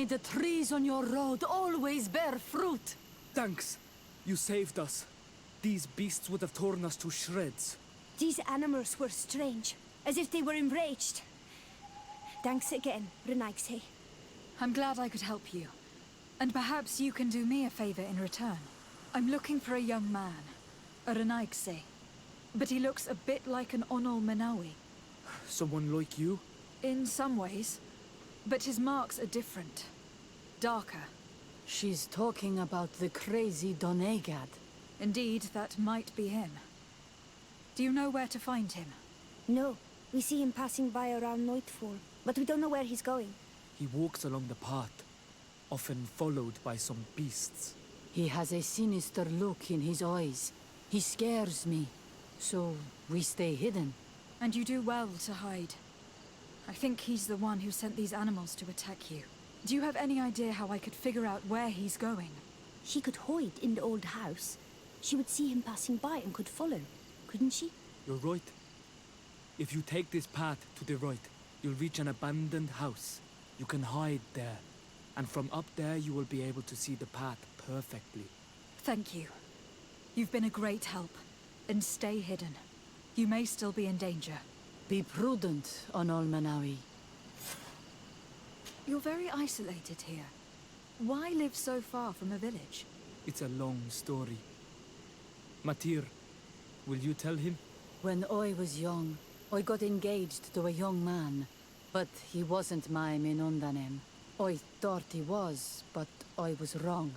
the trees on your road always bear fruit. Thanks. You saved us. These beasts would have torn us to shreds. These animals were strange, as if they were enraged. Thanks again, Renaigse. I'm glad I could help you. And perhaps you can do me a favor in return. I'm looking for a young man, a Renaigse. But he looks a bit like an Onol Manawi. Someone like you? In some ways. But his marks are different. Darker. She's talking about the crazy Donegad. Indeed, that might be him. Do you know where to find him? No, we see him passing by around nightfall, but we don't know where he's going. He walks along the path, often followed by some beasts. He has a sinister look in his eyes. He scares me. So, we stay hidden. And you do well to hide. I think he's the one who sent these animals to attack you. Do you have any idea how I could figure out where he's going? She could hide in the old house. She would see him passing by and could follow, couldn't she? You're right. If you take this path to the right, you'll reach an abandoned house. You can hide there. And from up there you will be able to see the path perfectly. Thank you. You've been a great help. And stay hidden. You may still be in danger. Be prudent, Onol Manawi. You're very isolated here. Why live so far from a village? It's a long story. Matir, will you tell him? When I was young, I got engaged to a young man. But he wasn't my Minundanem. I thought he was, but I was wrong.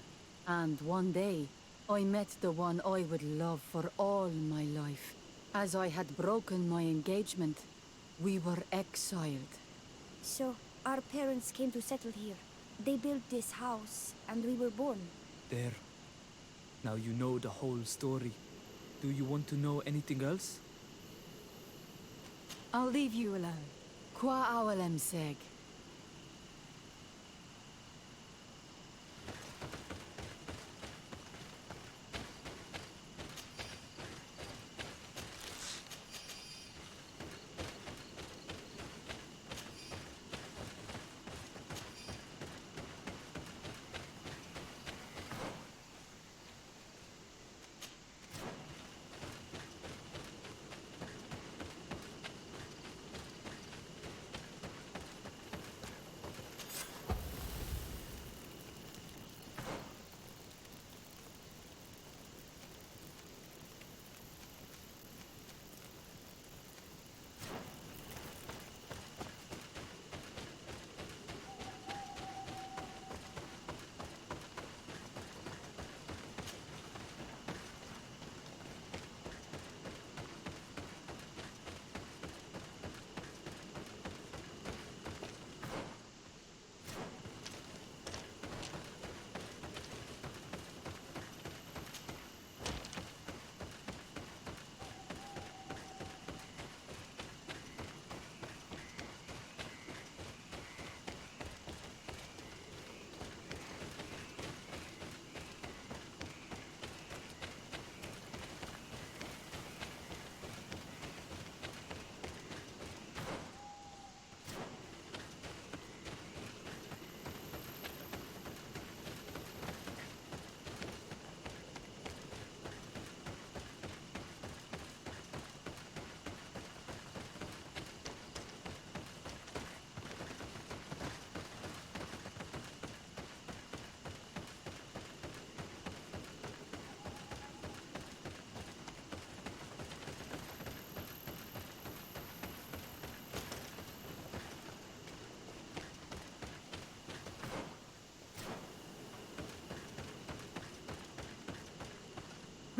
And one day, I met the one I would love for all my life. As I had broken my engagement, we were exiled. So, our parents came to settle here. They built this house, and we were born. There. Now you know the whole story. Do you want to know anything else? I'll leave you alone. Qua awalem seg.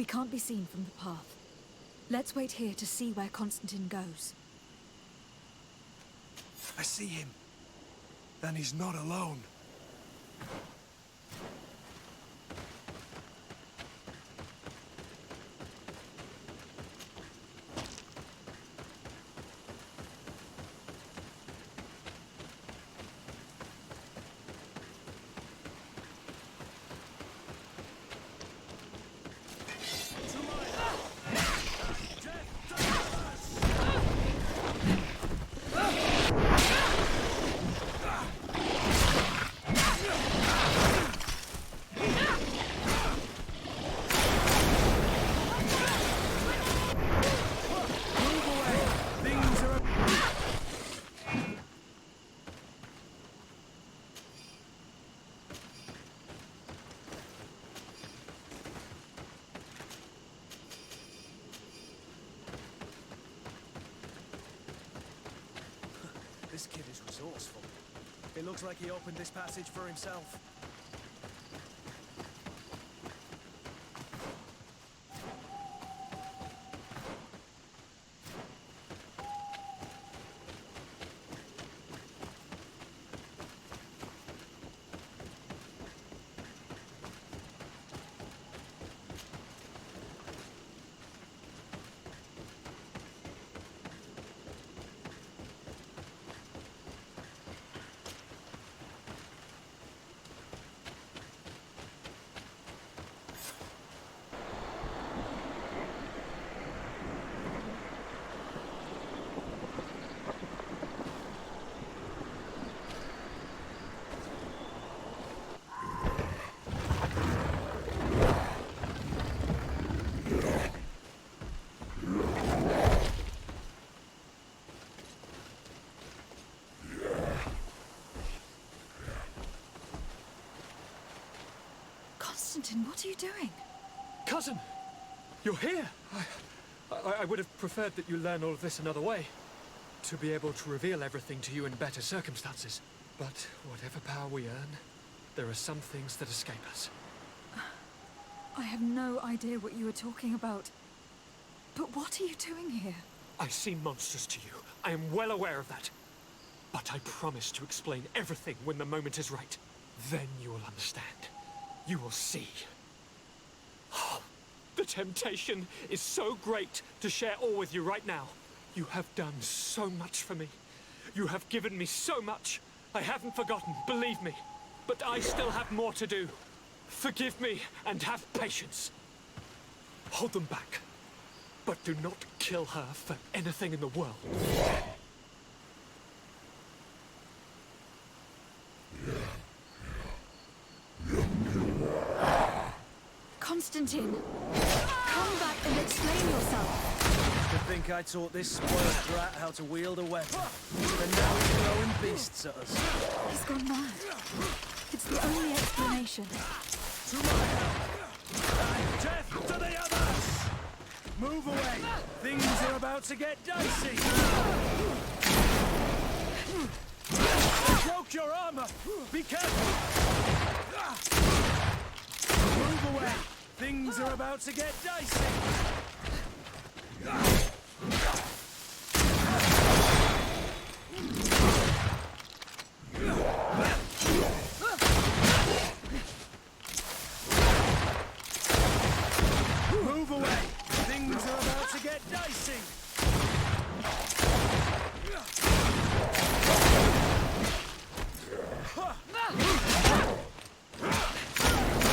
We can't be seen from the path. Let's wait here to see where Constantine goes. I see him. Then he's not alone. This kid is resourceful. It looks like he opened this passage for himself. Constantine, what are you doing? Cousin! You're here! I would have preferred that you learn all of this another way. To be able to reveal everything to you in better circumstances. But whatever power we earn, there are some things that escape us. I have no idea what you were talking about. But what are you doing here? I seem monstrous to you. I am well aware of that. But I promise to explain everything when the moment is right. Then you will understand. You will see. Oh, the temptation is so great to share all with you right now. You have done so much for me. You have given me so much. I haven't forgotten, believe me. But I still have more to do. Forgive me and have patience. Hold them back. But do not kill her for anything in the world. Constantine, come back and explain yourself. To think I taught this spoiled brat how to wield a weapon. And now he's throwing beasts at us. He's gone mad. It's the only explanation. To my help! And death to the others! Move away! Things are about to get dicey! They broke your armor! Be careful! Move away! Things are about to get dicey! Move away! Things are about to get dicey!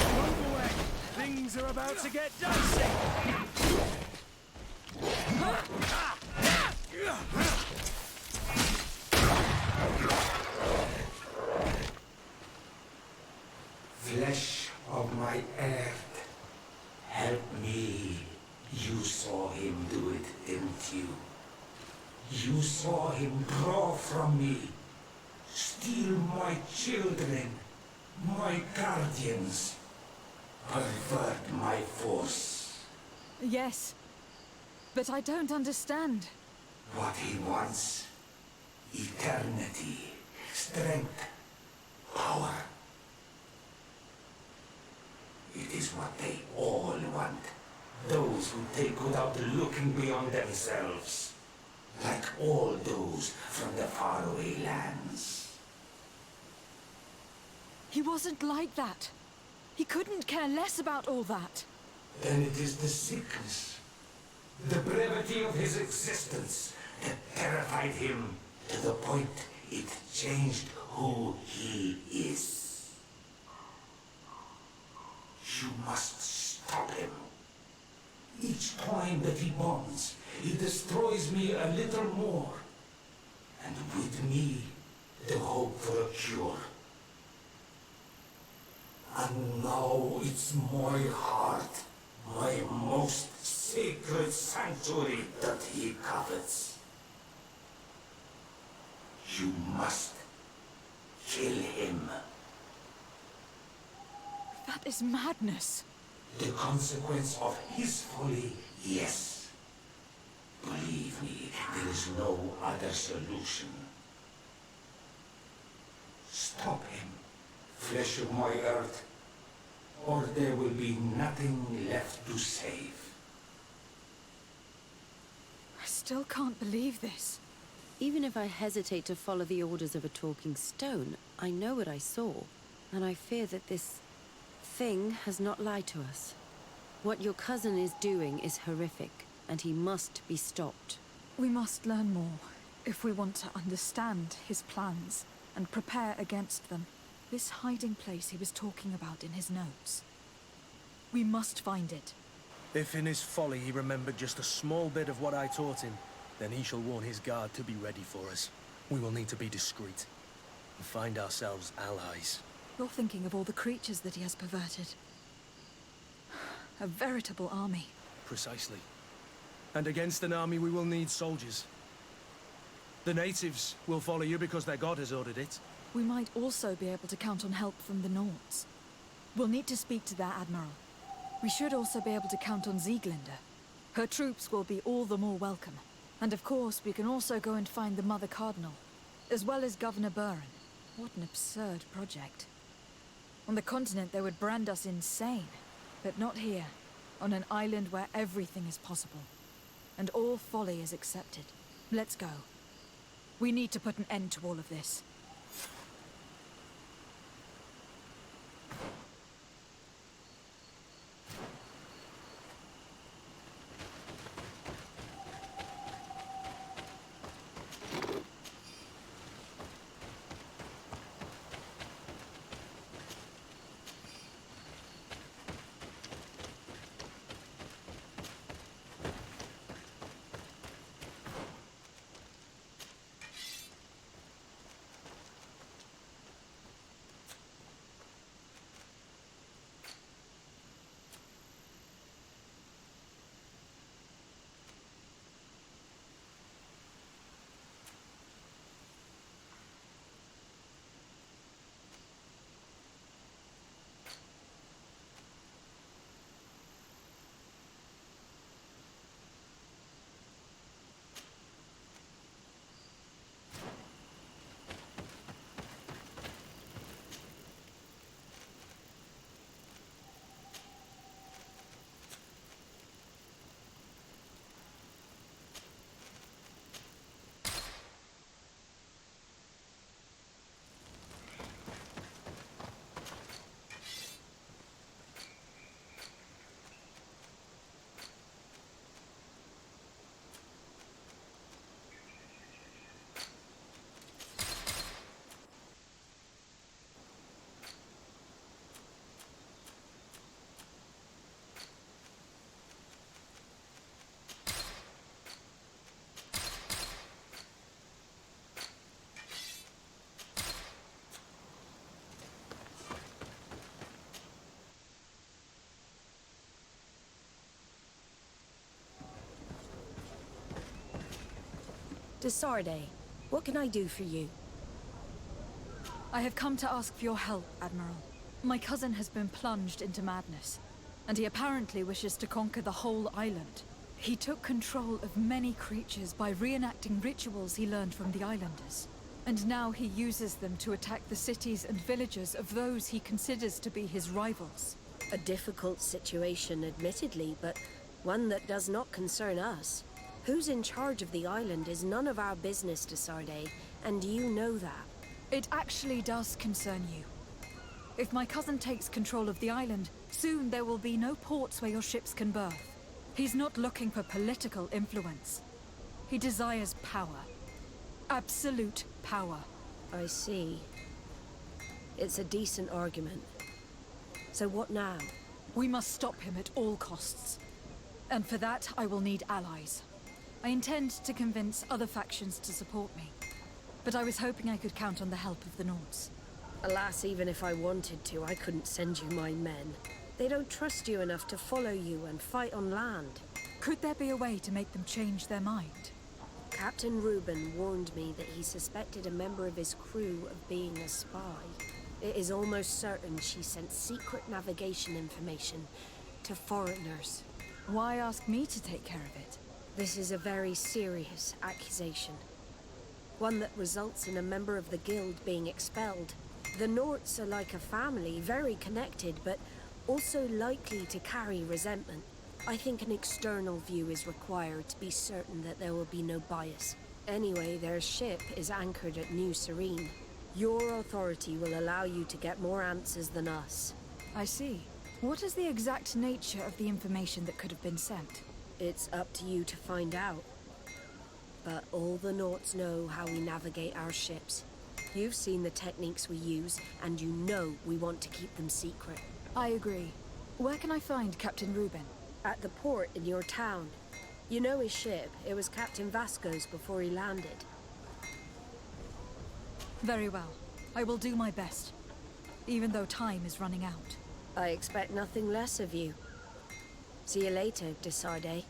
Move away! Things are about to get dicey! Flesh of my earth, help me. You saw him do it, didn't you? You saw him draw from me, steal my children, my guardians, pervert my force. Yes, but I don't understand. What he wants, eternity, strength, power. It is what they all want. Those who take without looking beyond themselves. Like all those from the faraway lands. He wasn't like that. He couldn't care less about all that. Then it is the sickness, the brevity of his existence that terrified him to the point it changed who he is. You must stop him. Each time that he bonds, he destroys me a little more. And with me, the hope for a cure. And now it's my heart, my most sacred sanctuary that he covets. You must kill him. That is madness. The consequence of his folly, yes. Believe me, there is no other solution. Stop him, flesh of my earth, or there will be nothing left to save. I still can't believe this. Even if I hesitate to follow the orders of a talking stone, I know what I saw, and I fear that this thing has not lied to us. What your cousin is doing is horrific, and he must be stopped. We must learn more if we want to understand his plans and prepare against them. This hiding place he was talking about in his notes. We must find it. If in his folly he remembered just a small bit of what I taught him, then he shall warn his guard to be ready for us. We will need to be discreet and find ourselves allies. You're thinking of all the creatures that he has perverted. A veritable army. Precisely. And against an army we will need soldiers. The natives will follow you because their god has ordered it. We might also be able to count on help from the Nords. We'll need to speak to their admiral. We should also be able to count on Sieglinde. Her troops will be all the more welcome. And of course, we can also go and find the Mother Cardinal, as well as Governor Buren. What an absurd project. On the continent, they would brand us insane. But not here, on an island where everything is possible. And all folly is accepted. Let's go. We need to put an end to all of this. Desarde, what can I do for you? I have come to ask for your help, Admiral. My cousin has been plunged into madness, and he apparently wishes to conquer the whole island. He took control of many creatures by reenacting rituals he learned from the islanders. And now he uses them to attack the cities and villages of those he considers to be his rivals. A difficult situation, admittedly, but one that does not concern us. Who's in charge of the island is none of our business, Desarde, and you know that. It actually does concern you. If my cousin takes control of the island, soon there will be no ports where your ships can berth. He's not looking for political influence. He desires power. Absolute power. I see. It's a decent argument. So what now? We must stop him at all costs. And for that, I will need allies. I intend to convince other factions to support me. But I was hoping I could count on the help of the Nords. Alas, even if I wanted to, I couldn't send you my men. They don't trust you enough to follow you and fight on land. Could there be a way to make them change their mind? Captain Reuben warned me that he suspected a member of his crew of being a spy. It is almost certain she sent secret navigation information to foreigners. Why ask me to take care of it? This is a very serious accusation. One that results in a member of the guild being expelled. The Norts are like a family, very connected, but also likely to carry resentment. I think an external view is required to be certain that there will be no bias. Anyway, their ship is anchored at New Serene. Your authority will allow you to get more answers than us. I see. What is the exact nature of the information that could have been sent? It's up to you to find out. But all the Norts know how we navigate our ships. You've seen the techniques we use, and you know we want to keep them secret. I agree. Where can I find Captain Reuben? At the port in your town. You know his ship. It was Captain Vasco's before he landed. Very well. I will do my best, even though time is running out. I expect nothing less of you. See you later, Desarde.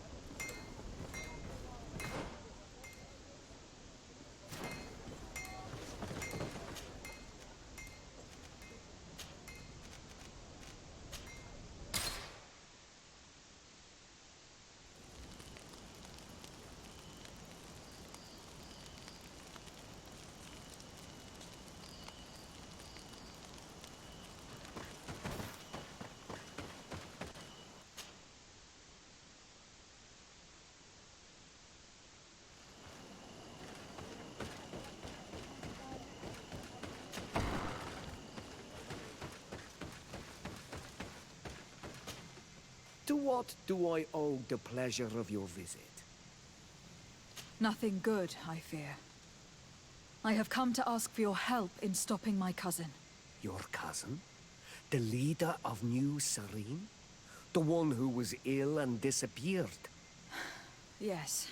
To what do I owe the pleasure of your visit? Nothing good, I fear. I have come to ask for your help in stopping my cousin. Your cousin? The leader of New Serene? The one who was ill and disappeared? Yes.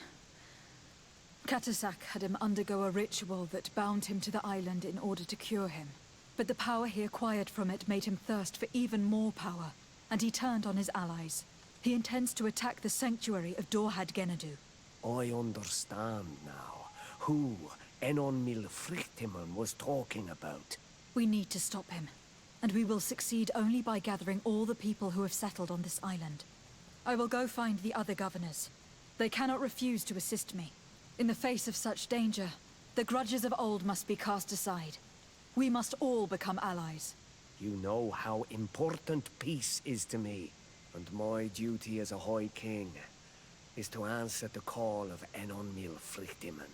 Katasak had him undergo a ritual that bound him to the island in order to cure him. But the power he acquired from it made him thirst for even more power, and he turned on his allies. He intends to attack the sanctuary of Dorhad Genadu. I understand now who Enon Milfrichtiman was talking about. We need to stop him, and we will succeed only by gathering all the people who have settled on this island. I will go find the other governors. They cannot refuse to assist me. In the face of such danger, the grudges of old must be cast aside. We must all become allies. You know how important peace is to me, and my duty as a High King is to answer the call of Enon Milfrichtiman.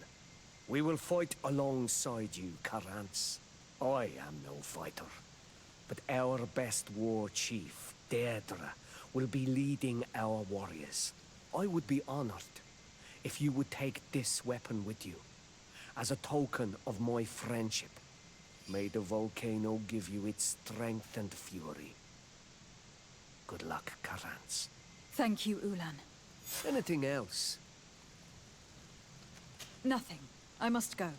We will fight alongside you, Karants. I am no fighter, but our best war chief, Deirdre, will be leading our warriors. I would be honored if you would take this weapon with you, as a token of my friendship. May the volcano give you its strength and fury. Good luck, Karants. Thank you, Ulan. Anything else? Nothing. I must go.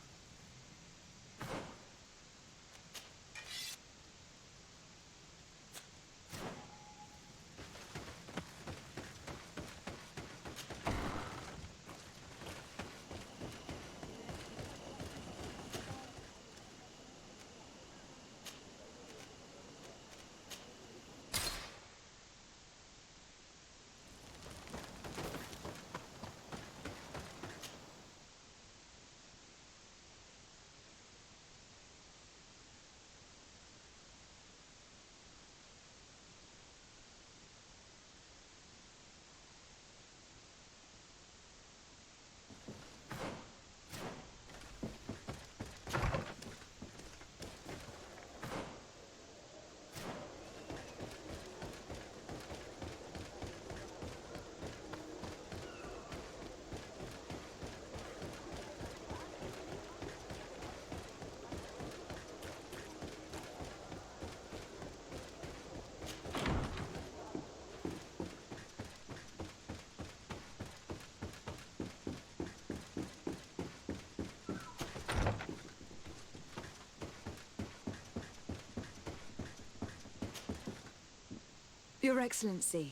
Your Excellency.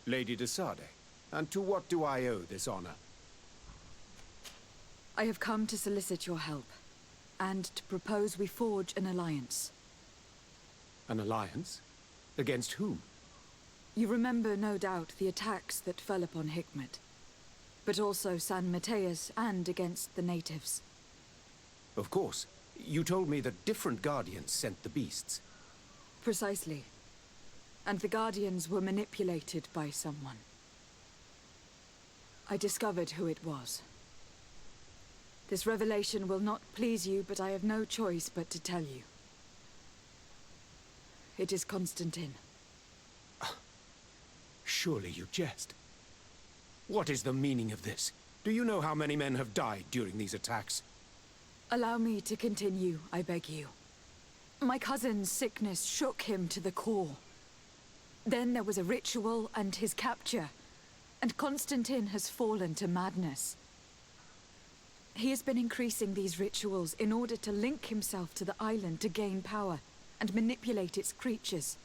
Lady de Sade, and to what do I owe this honor? I have come to solicit your help, and to propose we forge an alliance. An alliance? Against whom? You remember, no doubt, the attacks that fell upon Hikmet, but also San Mateus and against the natives. Of course. You told me that different guardians sent the beasts. Precisely. And the Guardians were manipulated by someone. I discovered who it was. This revelation will not please you, but I have no choice but to tell you. It is Constantine. Surely you jest. What is the meaning of this? Do you know how many men have died during these attacks? Allow me to continue, I beg you. My cousin's sickness shook him to the core. Then there was a ritual and his capture, and Constantine has fallen to madness. He has been increasing these rituals in order to link himself to the island to gain power and manipulate its creatures.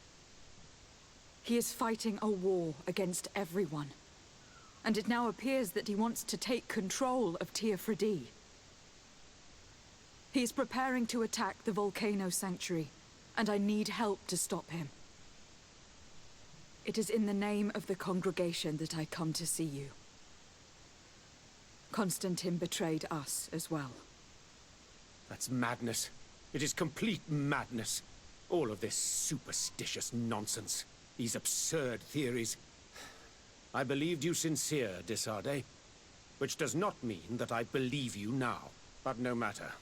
He is fighting a war against everyone, and it now appears that he wants to take control of Teofredi. He is preparing to attack the Volcano Sanctuary, and I need help to stop him. It is in the name of the congregation that I come to see you. Constantine betrayed us as well. That's madness. It is complete madness. All of this superstitious nonsense. These absurd theories. I believed you sincere, de Sardet, which does not mean that I believe you now. But no matter.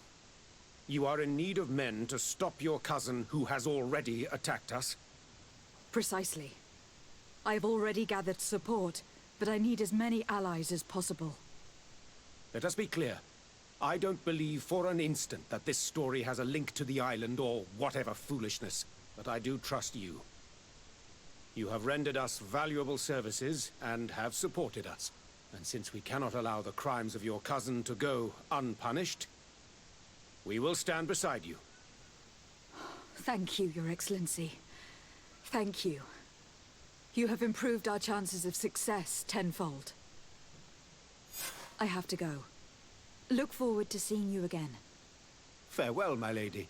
You are in need of men to stop your cousin who has already attacked us. Precisely. I have already gathered support, but I need as many allies as possible. Let us be clear. I don't believe for an instant that this story has a link to the island or whatever foolishness, but I do trust you. You have rendered us valuable services and have supported us. And since we cannot allow the crimes of your cousin to go unpunished, we will stand beside you. Thank you, Your Excellency. Thank you. You have improved our chances of success tenfold. I have to go. Look forward to seeing you again. Farewell, my lady.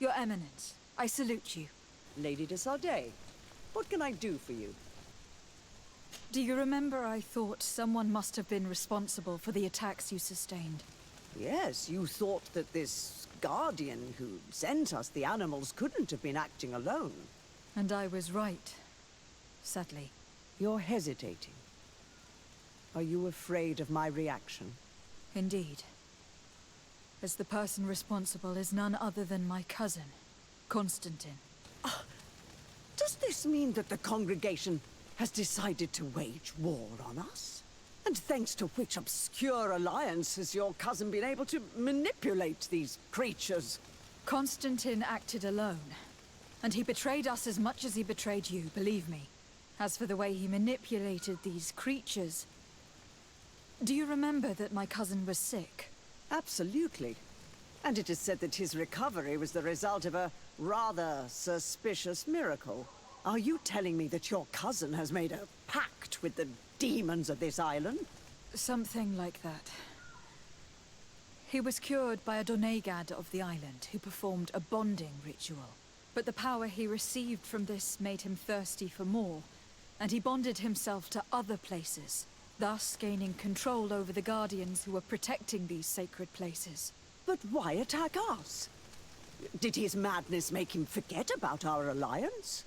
Your Eminence, I salute you. Lady de Sardet, what can I do for you? Do you remember I thought someone must have been responsible for the attacks you sustained? Yes, you thought that this guardian who sent us the animals couldn't have been acting alone. And I was right, sadly. You're hesitating. Are you afraid of my reaction? Indeed. As the person responsible is none other than my cousin, Constantine. Does this mean that the congregation has decided to wage war on us? And thanks to which obscure alliance has your cousin been able to manipulate these creatures? Constantine acted alone, and he betrayed us as much as he betrayed you, believe me. As for the way he manipulated these creatures... Do you remember that my cousin was sick? Absolutely. And it is said that his recovery was the result of a rather suspicious miracle. Are you telling me that your cousin has made a pact with the demons of this island? Something like that. He was cured by a Donegad of the island, who performed a bonding ritual. But the power he received from this made him thirsty for more, and he bonded himself to other places, thus gaining control over the Guardians who were protecting these sacred places. But why attack us? Did his madness make him forget about our alliance?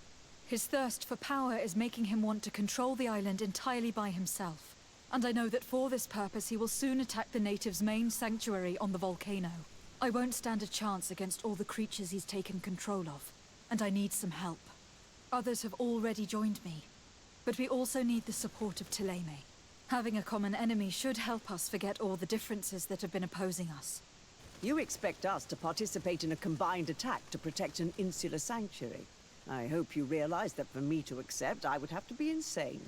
His thirst for power is making him want to control the island entirely by himself. And I know that for this purpose he will soon attack the natives' main sanctuary on the volcano. I won't stand a chance against all the creatures he's taken control of, and I need some help. Others have already joined me, but we also need the support of Thélème. Having a common enemy should help us forget all the differences that have been opposing us. You expect us to participate in a combined attack to protect an insular sanctuary. I hope you realize that for me to accept, I would have to be insane.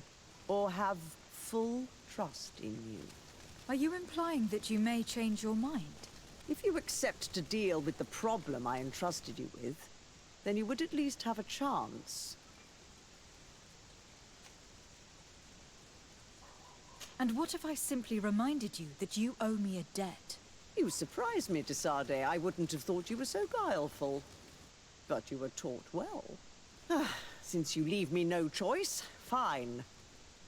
Or have full trust in you. Are you implying that you may change your mind? If you accept to deal with the problem I entrusted you with, then you would at least have a chance. And what if I simply reminded you that you owe me a debt? You surprised me, Desade. I wouldn't have thought you were so guileful. But you were taught well. Since you leave me no choice, fine.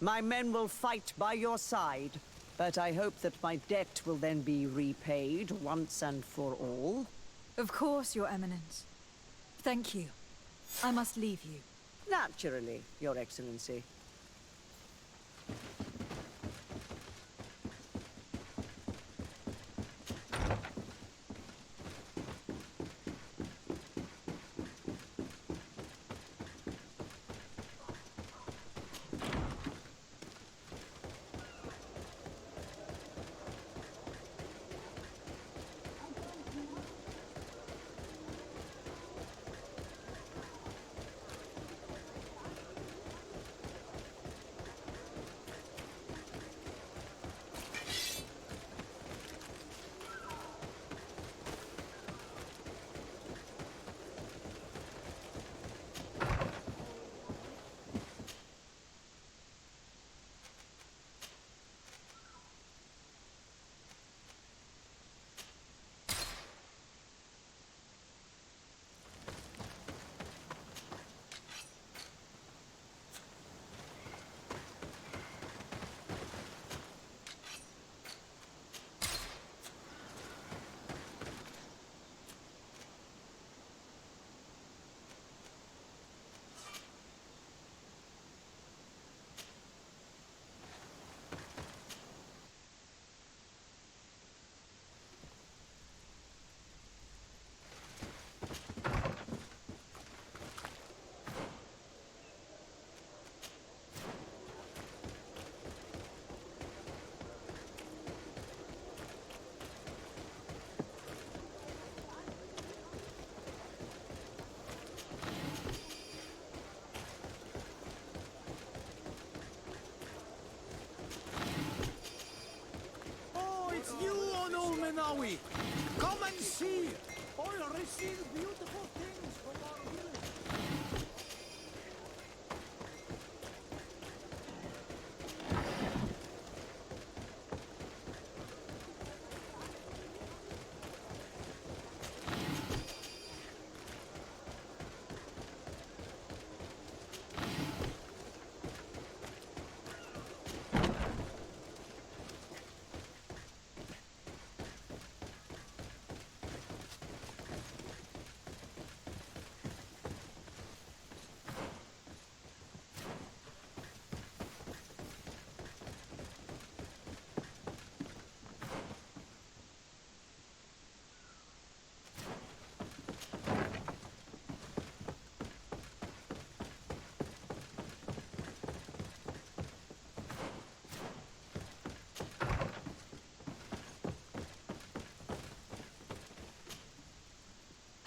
My men will fight by your side. But I hope that my debt will then be repaid once and for all. Of course, Your Eminence. Thank you. I must leave you. Naturally, Your Excellency. Come and see! I'll receive beautiful things from our village.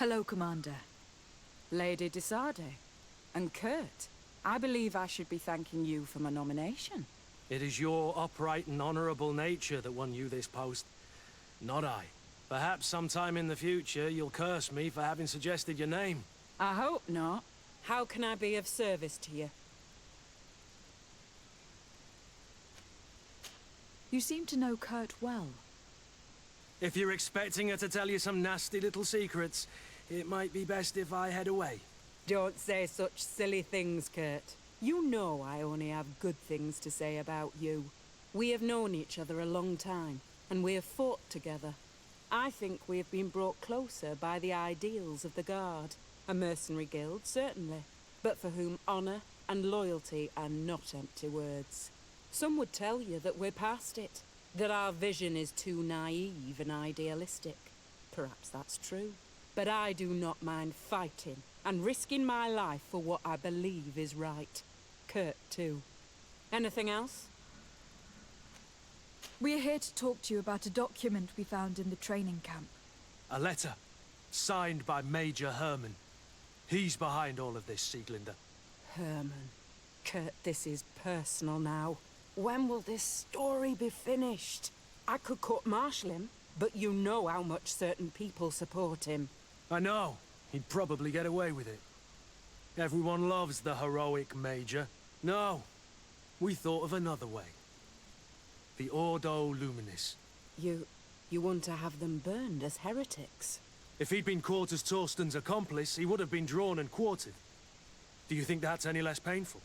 Hello, Commander. Lady de Sardet. And Kurt, I believe I should be thanking you for my nomination. It is your upright and honorable nature that won you this post, not I. Perhaps sometime in the future you'll curse me for having suggested your name. I hope not. How can I be of service to you? You seem to know Kurt well. If you're expecting her to tell you some nasty little secrets, it might be best if I head away. Don't say such silly things, Kurt. You know I only have good things to say about you. We have known each other a long time, and we have fought together. I think we have been brought closer by the ideals of the Guard. A mercenary guild, certainly, but for whom honor and loyalty are not empty words. Some would tell you that we're past it, that our vision is too naive and idealistic. Perhaps that's true. But I do not mind fighting and risking my life for what I believe is right. Kurt, too. Anything else? We're here to talk to you about a document we found in the training camp. A letter, signed by Major Herman. He's behind all of this, Sieglinde. Herman. Kurt, this is personal now. When will this story be finished? I could court-martial him, but you know how much certain people support him. I know. He'd probably get away with it. Everyone loves the heroic Major. No, we thought of another way. The Ordo Luminis. You want to have them burned as heretics? If he'd been caught as Torsten's accomplice, he would have been drawn and quartered. Do you think that's any less painful?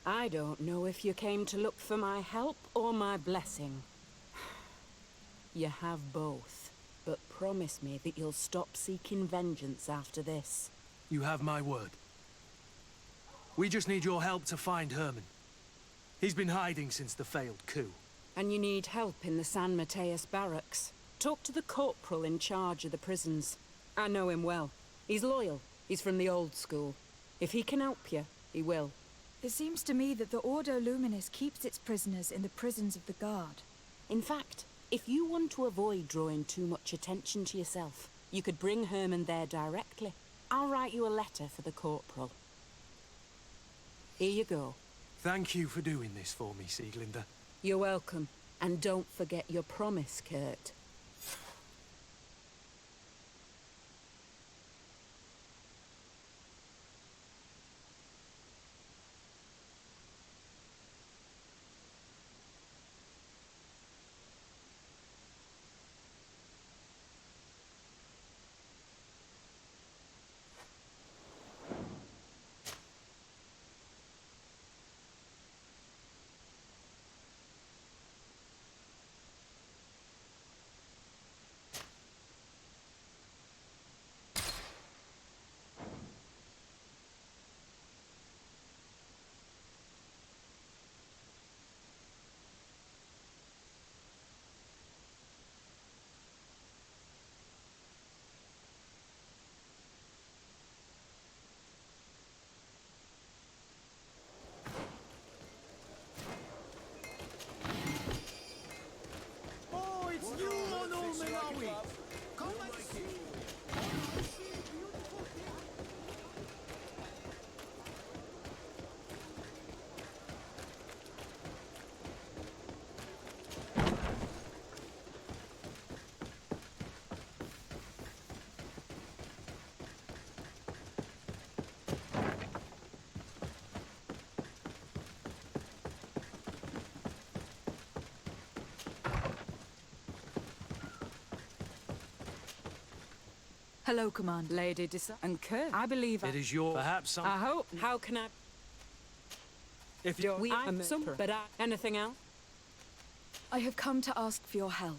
I don't know if you came to look for my help or my blessing. You have both, but promise me that you'll stop seeking vengeance after this. You have my word. We just need your help to find Herman. He's been hiding since the failed coup. And you need help in the San Mateus barracks. Talk to the corporal in charge of the prisons. I know him well. He's loyal. He's from the old school. If he can help you, he will. It seems to me that the Ordo Luminis keeps its prisoners in the prisons of the Guard. In fact, if you want to avoid drawing too much attention to yourself, you could bring Herman there directly. I'll write you a letter for the corporal. Here you go. Thank you for doing this for me, Sieglinde. You're welcome. And don't forget your promise, Kurt. Hello, Commander. Lady and Kurt, I believe it is your... Perhaps some... I hope... How can I... If you're... Anything else? I have come to ask for your help.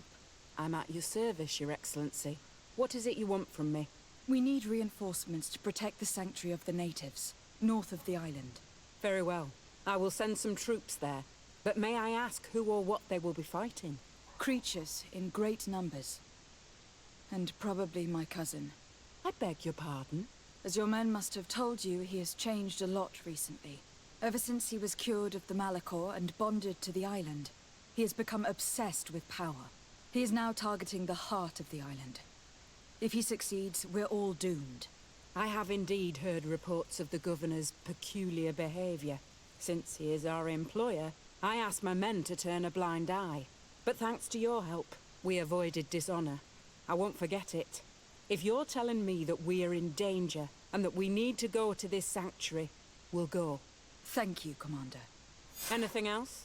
I'm at your service, Your Excellency. What is it you want from me? We need reinforcements to protect the sanctuary of the natives, north of the island. Very well. I will send some troops there. But may I ask who or what they will be fighting? Creatures in great numbers. And probably my cousin. I beg your pardon? As your men must have told you, he has changed a lot recently. Ever since he was cured of the Malachor and bonded to the island, he has become obsessed with power. He is now targeting the heart of the island. If he succeeds, we're all doomed. I have indeed heard reports of the governor's peculiar behavior. Since he is our employer, I asked my men to turn a blind eye. But thanks to your help, we avoided dishonor. I won't forget it. If you're telling me that we are in danger and that we need to go to this sanctuary, we'll go. Thank you, Commander. Anything else?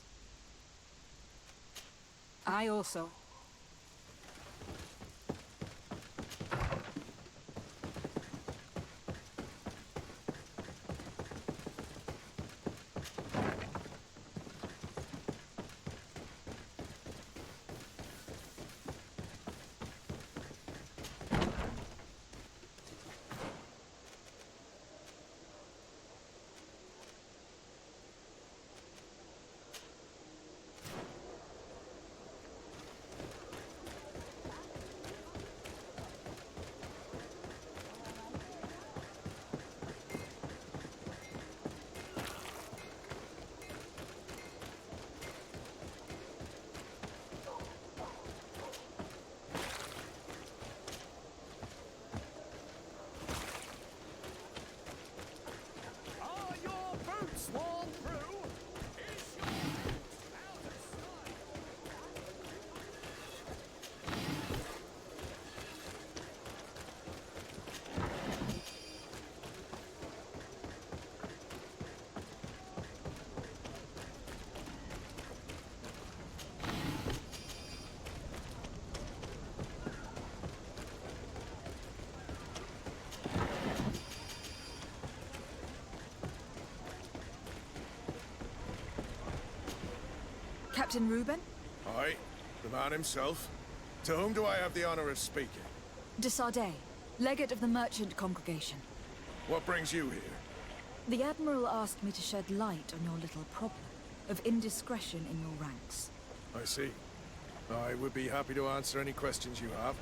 I also. Are your boots worn through? Is your boot out of style? Captain Reuben? Aye, the man himself. To whom do I have the honor of speaking? De Sardet, legate of the merchant congregation. What brings you here? The Admiral asked me to shed light on your little problem of indiscretion in your ranks. I see. I would be happy to answer any questions you have.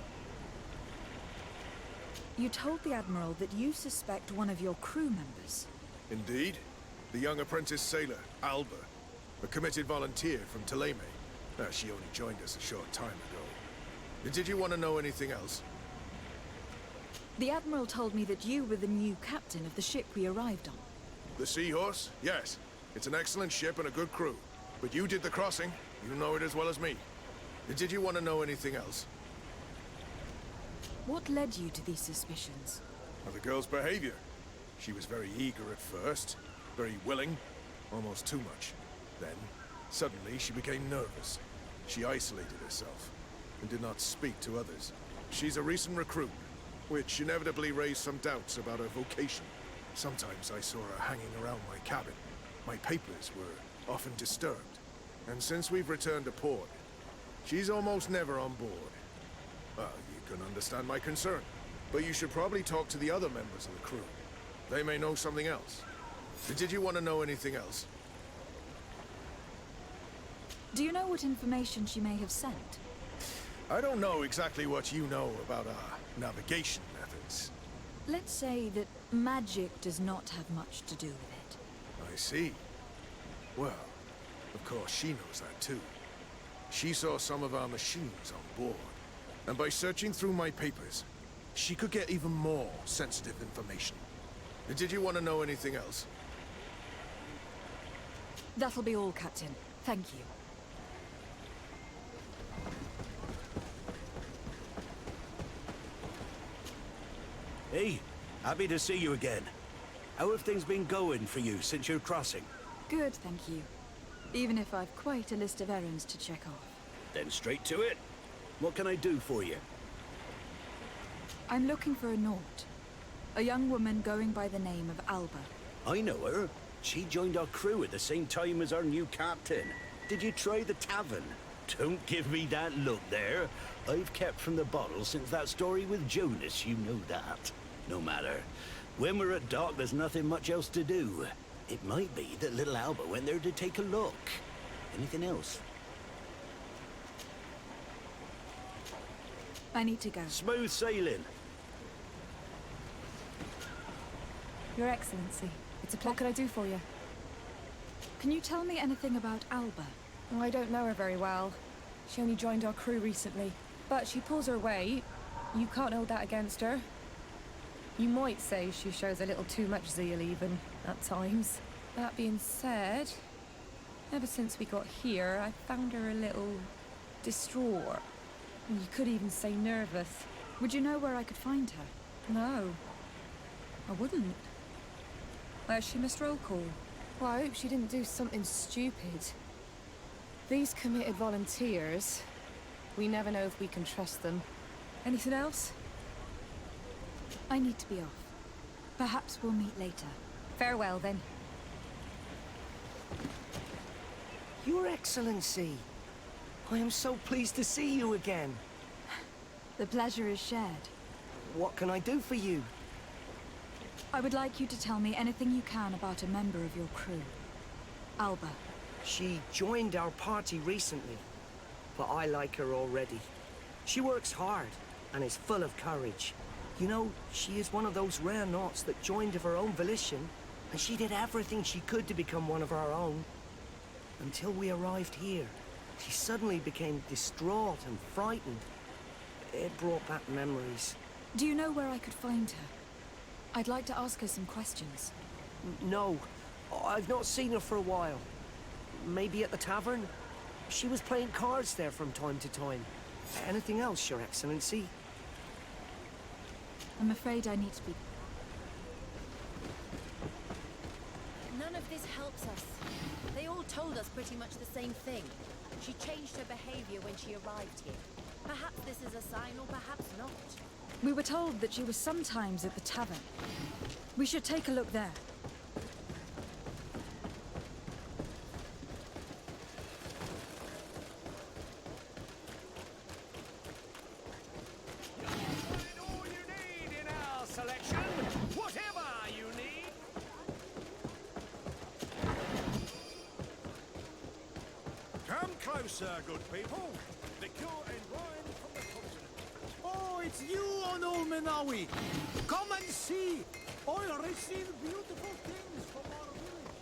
You told the Admiral that you suspect one of your crew members. Indeed. The young apprentice sailor, Alba. A committed volunteer from Thélème. She only joined us a short time ago. Did you want to know anything else? The Admiral told me that you were the new captain of the ship we arrived on. The Seahorse? Yes. It's an excellent ship and a good crew. But you did the crossing. You know it as well as me. Did you want to know anything else? What led you to these suspicions? The girl's behavior. She was very eager at first. Very willing. Almost too much. Then, suddenly, she became nervous. She isolated herself, and did not speak to others. She's a recent recruit, which inevitably raised some doubts about her vocation. Sometimes I saw her hanging around my cabin. My papers were often disturbed. And since we've returned to port, she's almost never on board. Well, you can understand my concern, but you should probably talk to the other members of the crew. They may know something else. Did you want to know anything else? Do you know what information she may have sent? I don't know exactly what you know about our navigation methods. Let's say that magic does not have much to do with it. I see. Well, of course she knows that too. She saw some of our machines on board. And by searching through my papers, she could get even more sensitive information. Did you want to know anything else? That'll be all, Captain. Thank you. Hey, happy to see you again. How have things been going for you since your crossing? Good, thank you. Even if I've quite a list of errands to check off. Then straight to it. What can I do for you? I'm looking for a Naut. A young woman going by the name of Alba. I know her. She joined our crew at the same time as our new captain. Did you try the tavern? Don't give me that look there. I've kept from the bottle since that story with Jonas, you know that. No matter. When we're at dock, there's nothing much else to do. It might be that little Alba went there to take a look. Anything else? I need to go. Smooth sailing. Your Excellency, it's a what can I do for you? Can you tell me anything about Alba? Oh, I don't know her very well. She only joined our crew recently. But she pulls her weight. You can't hold that against her. You might say she shows a little too much zeal even, at times. That being said, ever since we got here, I found her a little distraught. You could even say nervous. Would you know where I could find her? No, I wouldn't. Where's she missed roll call? Well, I hope she didn't do something stupid. These committed volunteers, we never know if we can trust them. Anything else? I need to be off. Perhaps we'll meet later. Farewell, then. Your Excellency, I am so pleased to see you again. The pleasure is shared. What can I do for you? I would like you to tell me anything you can about a member of your crew. Alba. She joined our party recently, but I like her already. She works hard and is full of courage. You know, she is one of those rare knots that joined of her own volition, and she did everything she could to become one of our own. Until we arrived here, she suddenly became distraught and frightened. It brought back memories. Do you know where I could find her? I'd like to ask her some questions. No, I've not seen her for a while. Maybe at the tavern? She was playing cards there from time to time. Anything else, Your Excellency? I'm afraid I need to be... None of this helps us. They all told us pretty much the same thing. She changed her behavior when she arrived here. Perhaps this is a sign, or perhaps not. We were told that she was sometimes at the tavern. We should take a look there. Closer, good people. Liqueur and wine from the continent. Oh, it's you, Onulminawi. Come and see. I'll receive beautiful things from our village.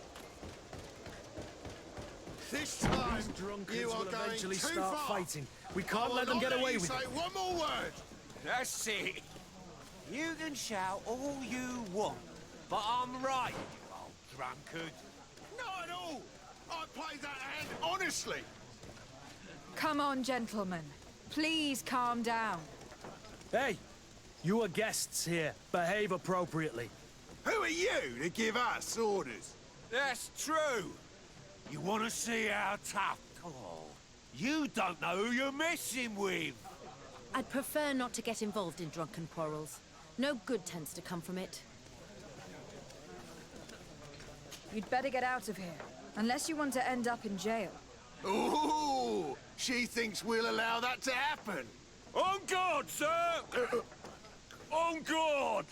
This time, Drunkards you are will going eventually too start far. fighting. We I can't will let them not get away you with say it. one more word. That's it. You can shout all you want, but I'm right, you old drunkard. Not at all. I played that hand honestly. Come on, gentlemen. Please calm down. Hey, you are guests here. Behave appropriately. Who are you to give us orders? That's true. You want to see how tough? Oh, you don't know who you're messing with. I'd prefer not to get involved in drunken quarrels. No good tends to come from it. You'd better get out of here, unless you want to end up in jail. Ooh, she thinks we'll allow that to happen. On guard, sir! On guard!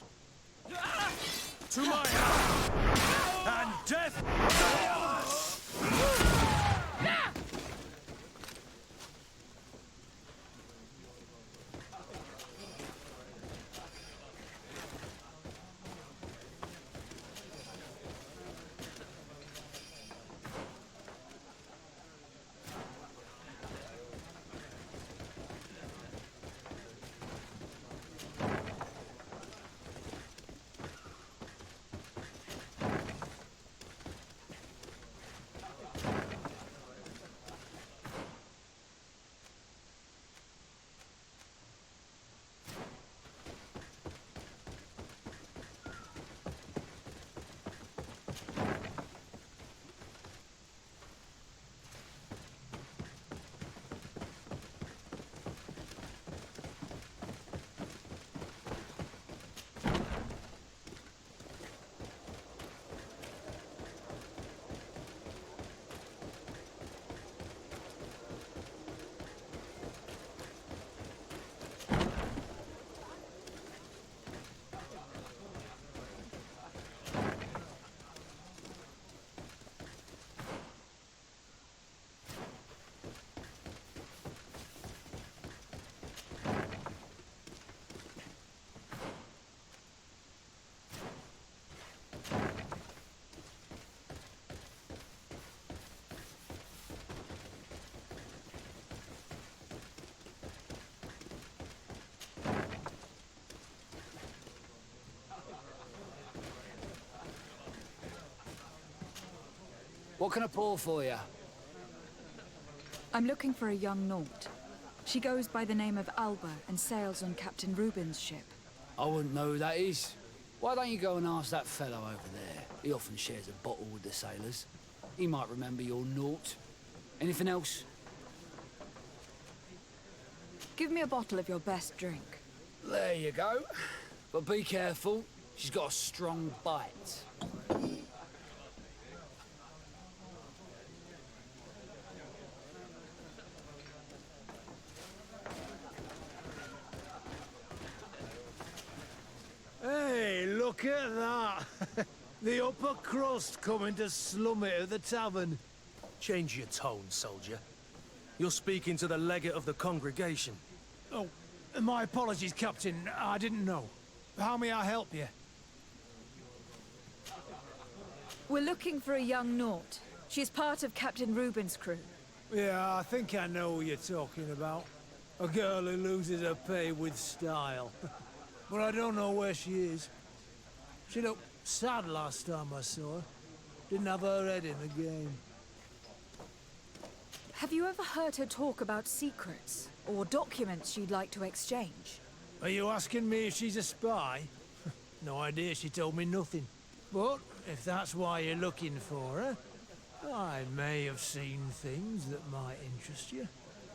To my house! And death! What can I pour for you? I'm looking for a young Naut. She goes by the name of Alba and sails on Captain Reuben's ship. I wouldn't know who that is. Why don't you go and ask that fellow over there? He often shares a bottle with the sailors. He might remember your Naut. Anything else? Give me a bottle of your best drink. There you go. But be careful. She's got a strong bite. Hey, look at that! The upper crust coming to slum it at the tavern. Change your tone, soldier. You're speaking to the legate of the congregation. Oh, my apologies, Captain. I didn't know. How may I help you? We're looking for a young Naut. She's part of Captain Reuben's crew. Yeah, I think I know who you're talking about. A girl who loses her pay with style. But I don't know where she is. She looked sad last time I saw her. Didn't have her head in the game. Have you ever heard her talk about secrets or documents she'd like to exchange? Are you asking me if she's a spy? No idea, she told me nothing. But if that's why you're looking for her, I may have seen things that might interest you.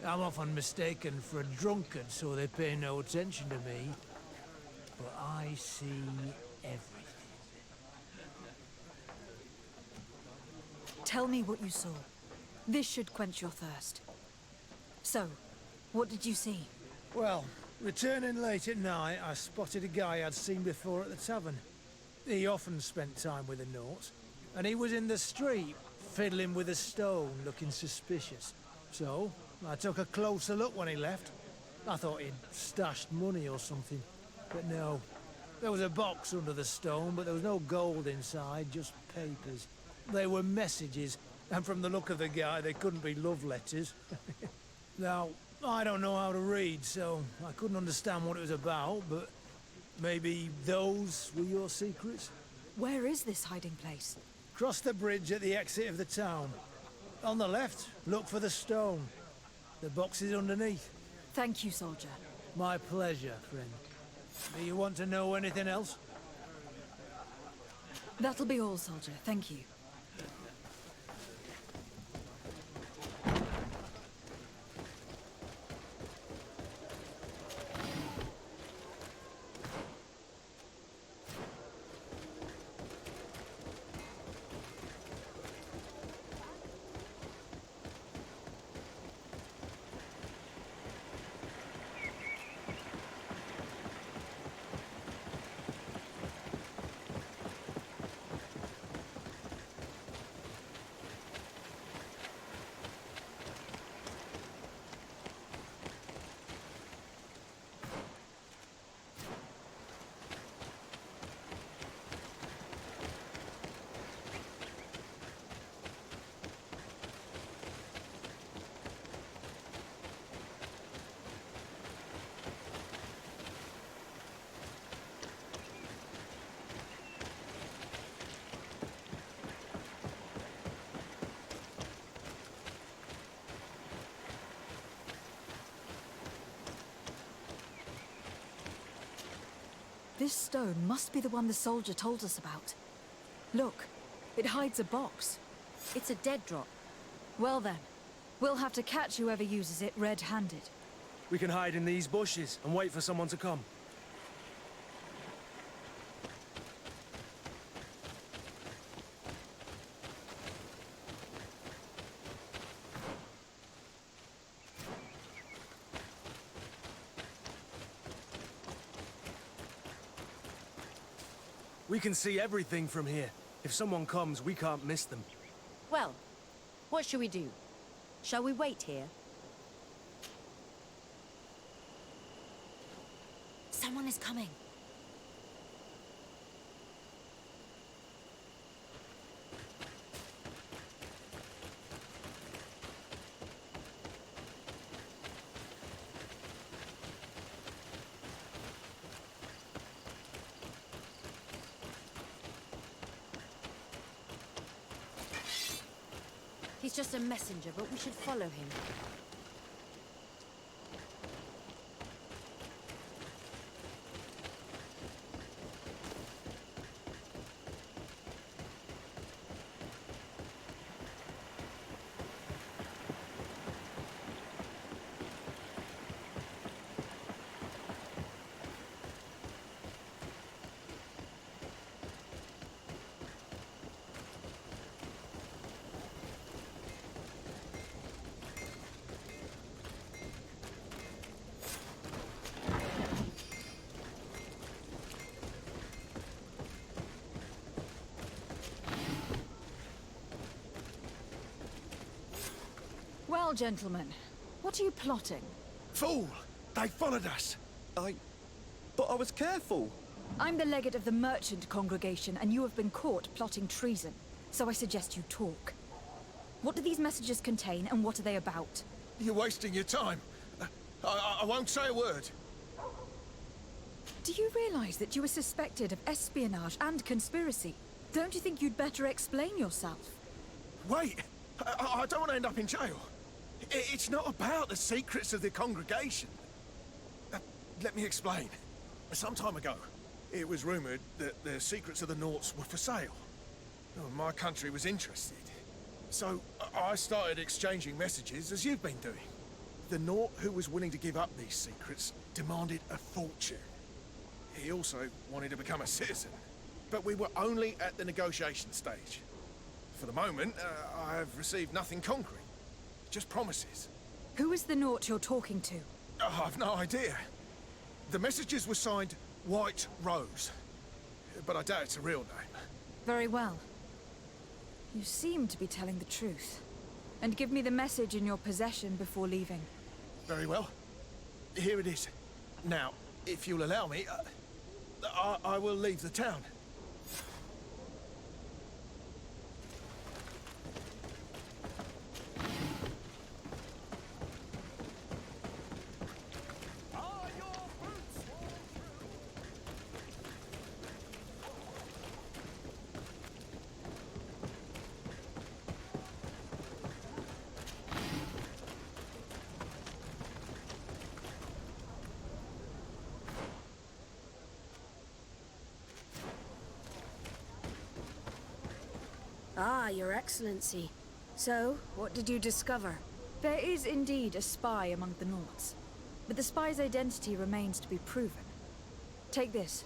I'm often mistaken for a drunkard, so they pay no attention to me. But I see everything. Tell me what you saw. This should quench your thirst. So, what did you see? Well, returning late at night, I spotted a guy I'd seen before at the tavern. He often spent time with the Nauts, and he was in the street, fiddling with a stone, looking suspicious. So, I took a closer look when he left. I thought he'd stashed money or something, but no. There was a box under the stone, but there was no gold inside, just papers. They were messages, and from the look of the guy, they couldn't be love letters. Now, I don't know how to read, so I couldn't understand what it was about, but maybe those were your secrets? Where is this hiding place? Cross the bridge at the exit of the town. On the left, look for the stone. The box is underneath. Thank you, soldier. My pleasure, friend. Do you want to know anything else? That'll be all, soldier. Thank you. This stone must be the one the soldier told us about. Look, it hides a box. It's a dead drop. Well then, we'll have to catch whoever uses it red-handed. We can hide in these bushes and wait for someone to come. We can see everything from here. If someone comes, we can't miss them. Well, what shall we do? Shall we wait here? Someone is coming. He's just a messenger, but we should follow him. Well, gentlemen, what are you plotting? Fool! They followed us! But I was careful. I'm the legate of the merchant congregation, and you have been caught plotting treason. So I suggest you talk. What do these messages contain, and what are they about? You're wasting your time. I won't say a word. Do you realize that you are suspected of espionage and conspiracy? Don't you think you'd better explain yourself? Wait! I don't want to end up in jail. It's not about the secrets of the congregation. Let me explain. Some time ago, it was rumoured that the secrets of the Naughts were for sale. My country was interested. So I started exchanging messages as you've been doing. The Naught who was willing to give up these secrets demanded a fortune. He also wanted to become a citizen. But we were only at the negotiation stage. For the moment, I have received nothing concrete. Just promises. Who is the Naught you're talking to? I've no idea. The messages were signed White Rose. But I doubt it's a real name. Very well. You seem to be telling the truth. And give me the message in your possession before leaving. Very well. Here it is. Now, if you'll allow me, I will leave the town. Ah, Your Excellency. So, what did you discover? There is indeed a spy among the Naughts, but the spy's identity remains to be proven. Take this.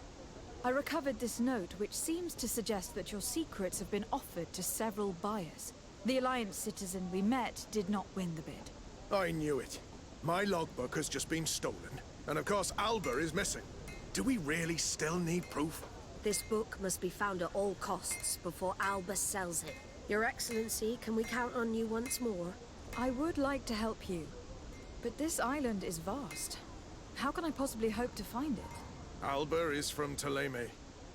I recovered this note, which seems to suggest that your secrets have been offered to several buyers. The Alliance citizen we met did not win the bid. I knew it. My logbook has just been stolen, and of course Alba is missing. Do we really still need proof? This book must be found at all costs before Alba sells it. Your Excellency, can we count on you once more? I would like to help you, but this island is vast. How can I possibly hope to find it? Alba is from Teleme.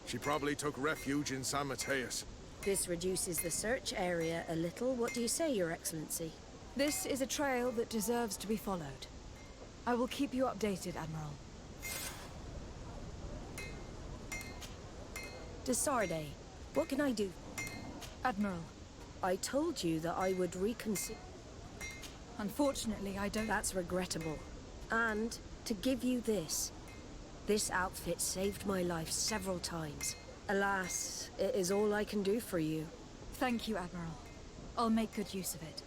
She probably took refuge in San Mateus. This reduces the search area a little. What do you say, Your Excellency? This is a trail that deserves to be followed. I will keep you updated, Admiral. Desarde, what can I do? Admiral. I told you that I would reconsider. Unfortunately, I don't... That's regrettable. And to give you this. This outfit saved my life several times. Alas, it is all I can do for you. Thank you, Admiral. I'll make good use of it.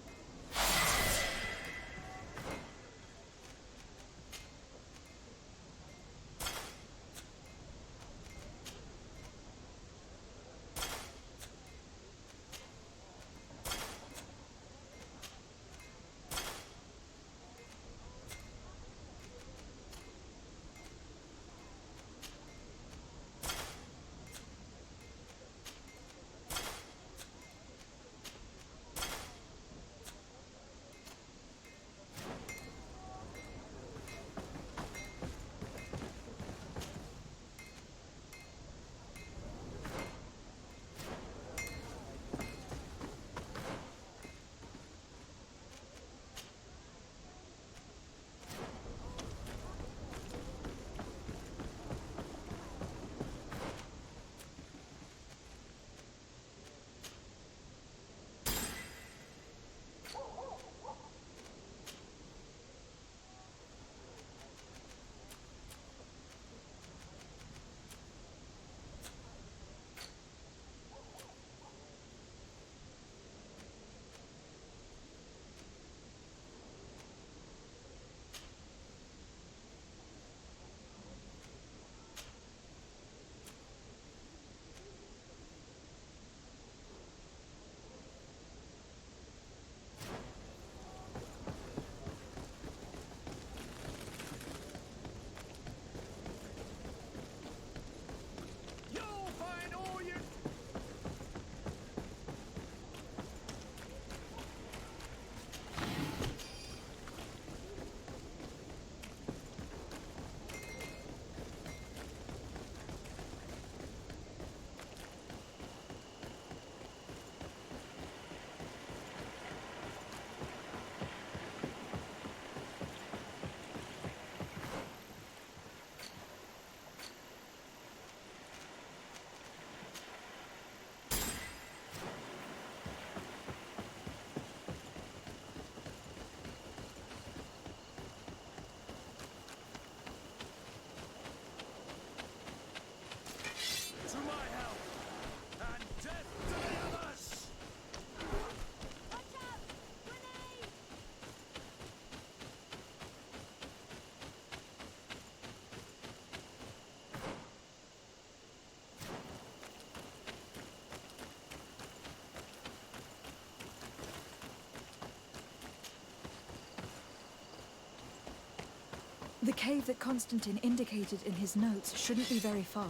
The cave that Constantine indicated in his notes shouldn't be very far.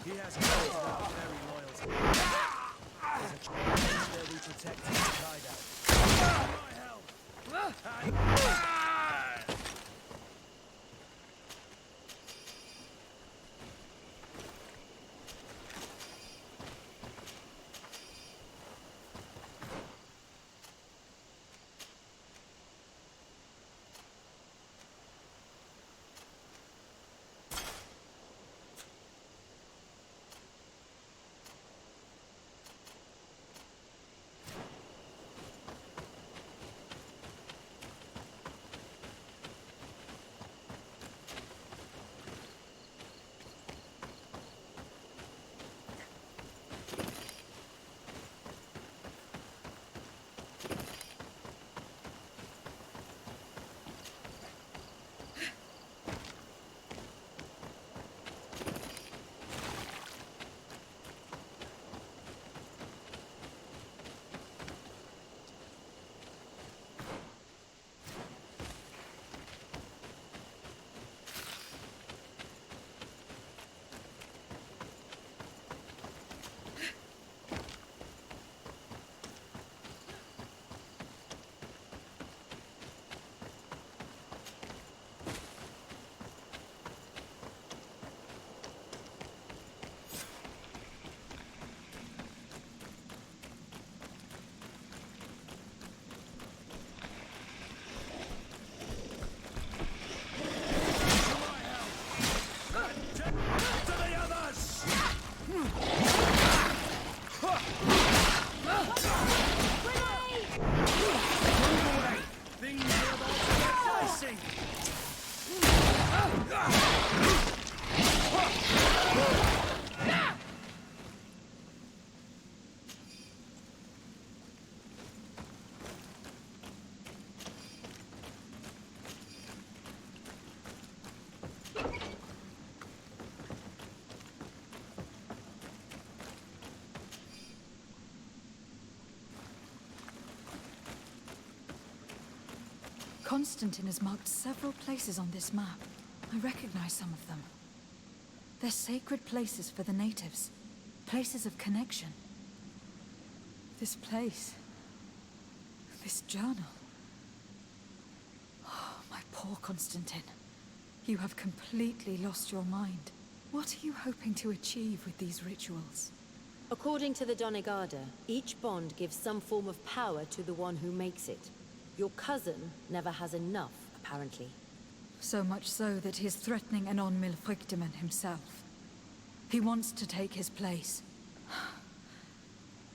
He has friends that are very loyal to him. There's a chance where we protect his hideout. My help! Constantine has marked several places on this map. I recognize some of them. They're sacred places for the natives. Places of connection. This place. This journal. Oh, my poor Constantine. You have completely lost your mind. What are you hoping to achieve with these rituals? According to the Donegada, each bond gives some form of power to the one who makes it. Your cousin never has enough, apparently. So much so that he is threatening Anon Milfrictiman himself. He wants to take his place.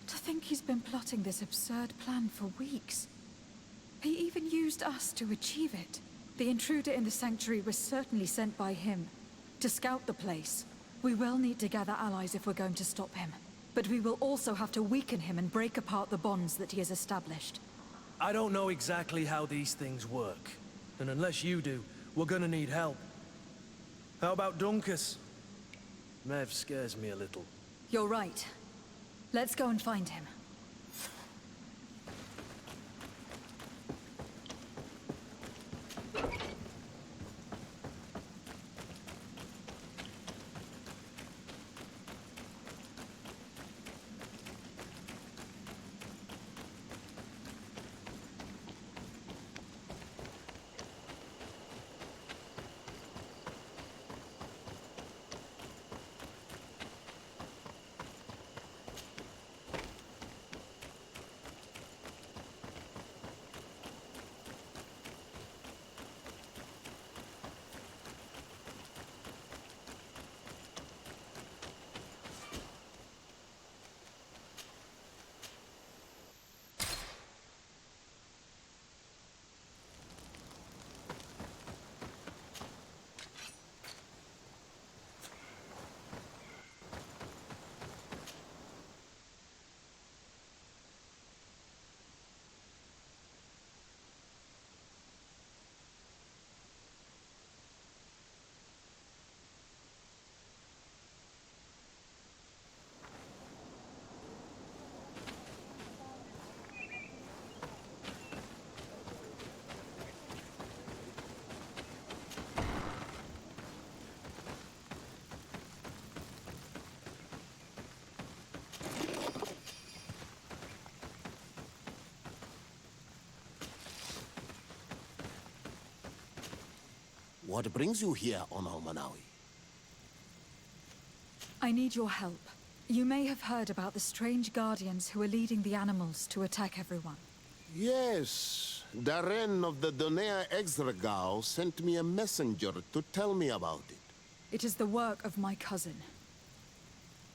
To think he's been plotting this absurd plan for weeks. He even used us to achieve it. The intruder in the sanctuary was certainly sent by him to scout the place. We will need to gather allies if we're going to stop him. But we will also have to weaken him and break apart the bonds that he has established. I don't know exactly how these things work. And unless you do, we're gonna need help. How about Dunkus? Mev scares me a little. You're right. Let's go and find him. What brings you here on Almanawi? I need your help. You may have heard about the strange guardians who are leading the animals to attack everyone. Yes, Darren of the Donea Exregao sent me a messenger to tell me about it. It is the work of my cousin.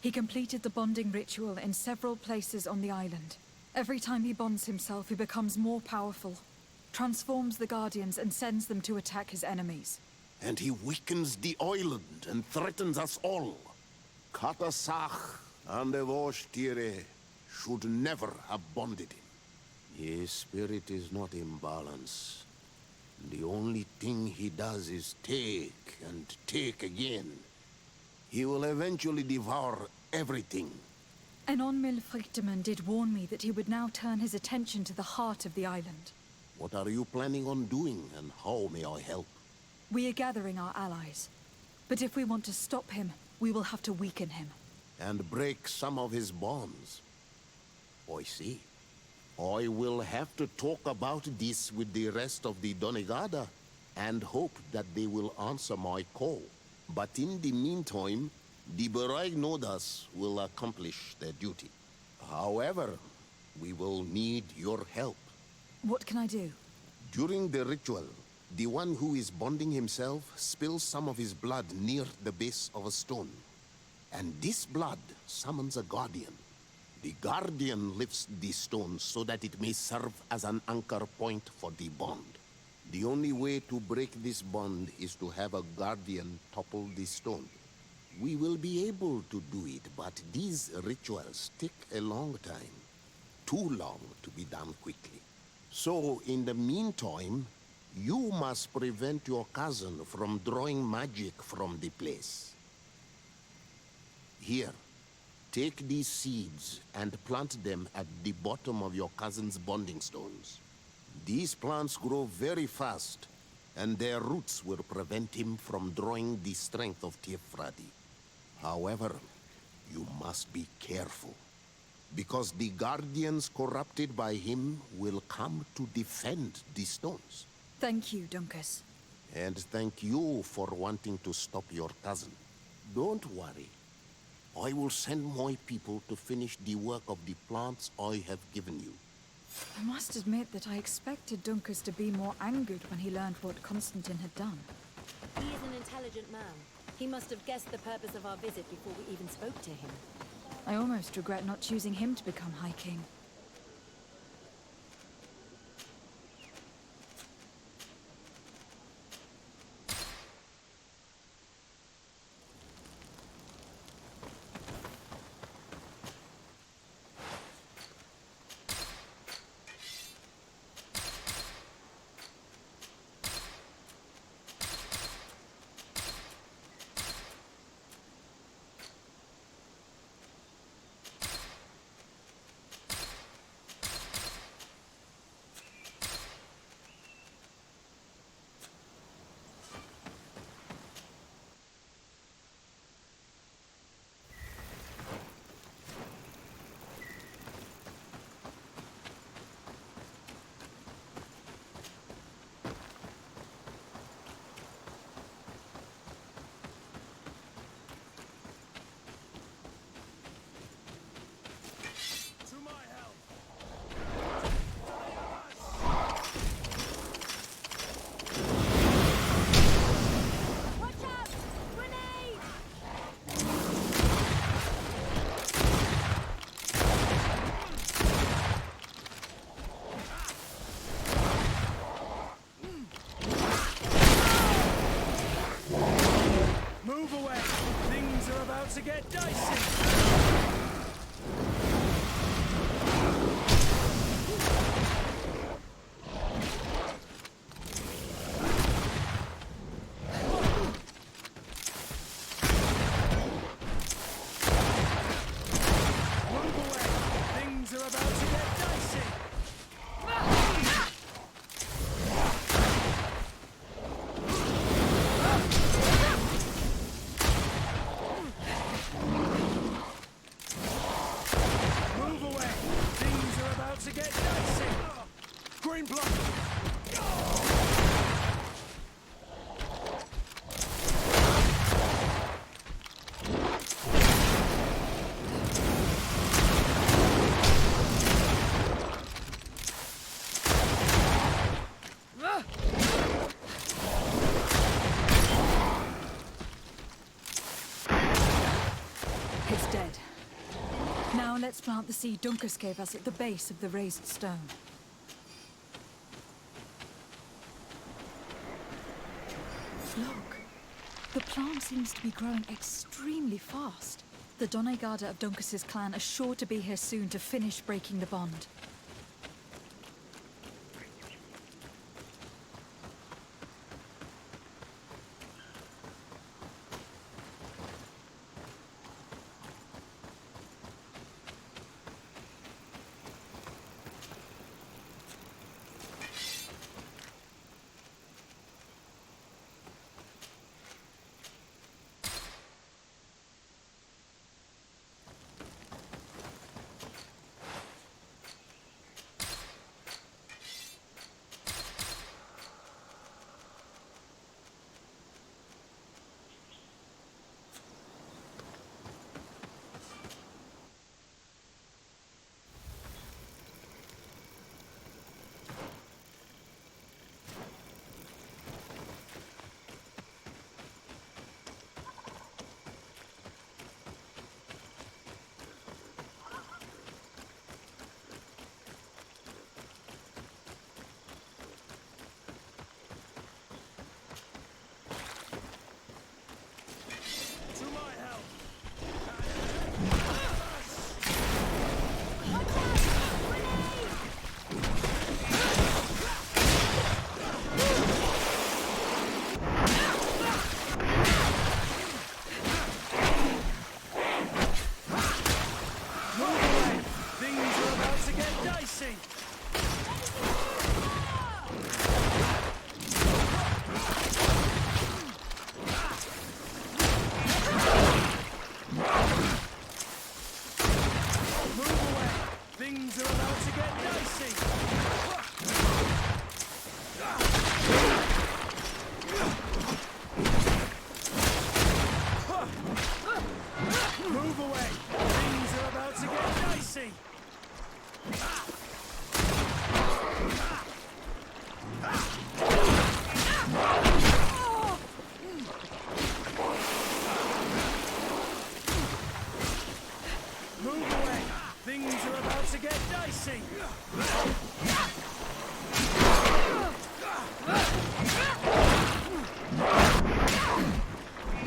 He completed the bonding ritual in several places on the island. Every time he bonds himself, he becomes more powerful, transforms the guardians and sends them to attack his enemies. And he weakens the island and threatens us all. Katasach and Evosh Tire should never have bonded him. His spirit is not in balance. The only thing he does is take and take again. He will eventually devour everything. Enon Milfrichtemann did warn me that he would now turn his attention to the heart of the island. What are you planning on doing, and how may I help? We are gathering our allies. But if we want to stop him, we will have to weaken him. And break some of his bonds. I see. I will have to talk about this with the rest of the Donegada, and hope that they will answer my call. But in the meantime, the Beragnodas will accomplish their duty. However, we will need your help. What can I do? During the ritual, the one who is bonding himself spills some of his blood near the base of a stone. And this blood summons a guardian. The guardian lifts the stone so that it may serve as an anchor point for the bond. The only way to break this bond is to have a guardian topple the stone. We will be able to do it, but these rituals take a long time. Too long to be done quickly. So, in the meantime, you must prevent your cousin from drawing magic from the place. Here, take these seeds and plant them at the bottom of your cousin's bonding stones. These plants grow very fast, and their roots will prevent him from drawing the strength of Tiefradi. However, you must be careful, because the guardians corrupted by him will come to defend the stones. Thank you, Dunkus. And thank you for wanting to stop your cousin. Don't worry. I will send my people to finish the work of the plants I have given you. I must admit that I expected Dunkus to be more angered when he learned what Constantine had done. He is an intelligent man. He must have guessed the purpose of our visit before we even spoke to him. I almost regret not choosing him to become High King. To get dicey. Let's plant the seed Dunkus gave us at the base of the raised stone. Look, the plant seems to be growing extremely fast. The Doneigada of Dunkus's clan are sure to be here soon to finish breaking the bond.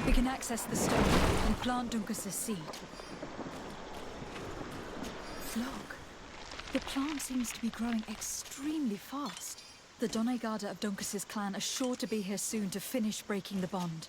We can access the stone and plant Dunkus's seed. Look, the plant seems to be growing extremely fast. The Doneigada of Dunkus's clan are sure to be here soon to finish breaking the bond.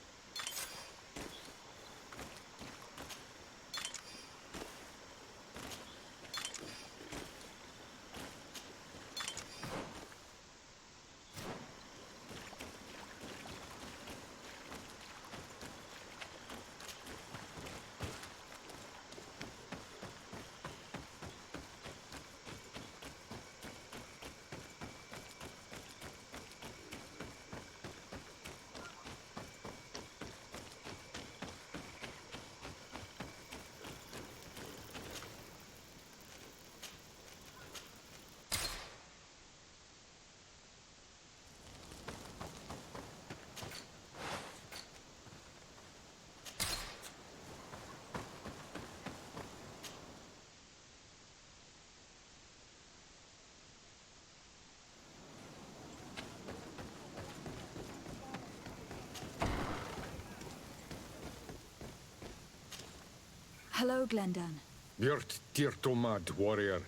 Hello, Glendan. Björt Tirtomad, warrior.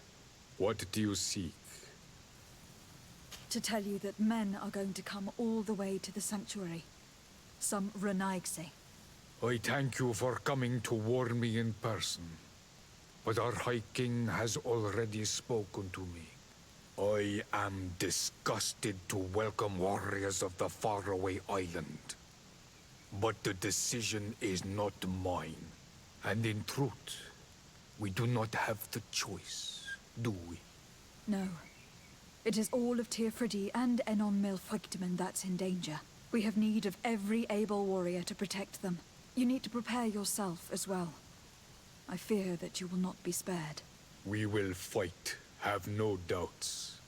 What do you seek? To tell you that men are going to come all the way to the sanctuary. Some Renaigse. I thank you for coming to warn me in person. But our High King has already spoken to me. I am disgusted to welcome warriors of the faraway island. But the decision is not mine. And in truth, we do not have the choice, do we? No. It is all of Tirfridi and Enon Milfrictiman that's in danger. We have need of every able warrior to protect them. You need to prepare yourself as well. I fear that you will not be spared. We will fight, have no doubts.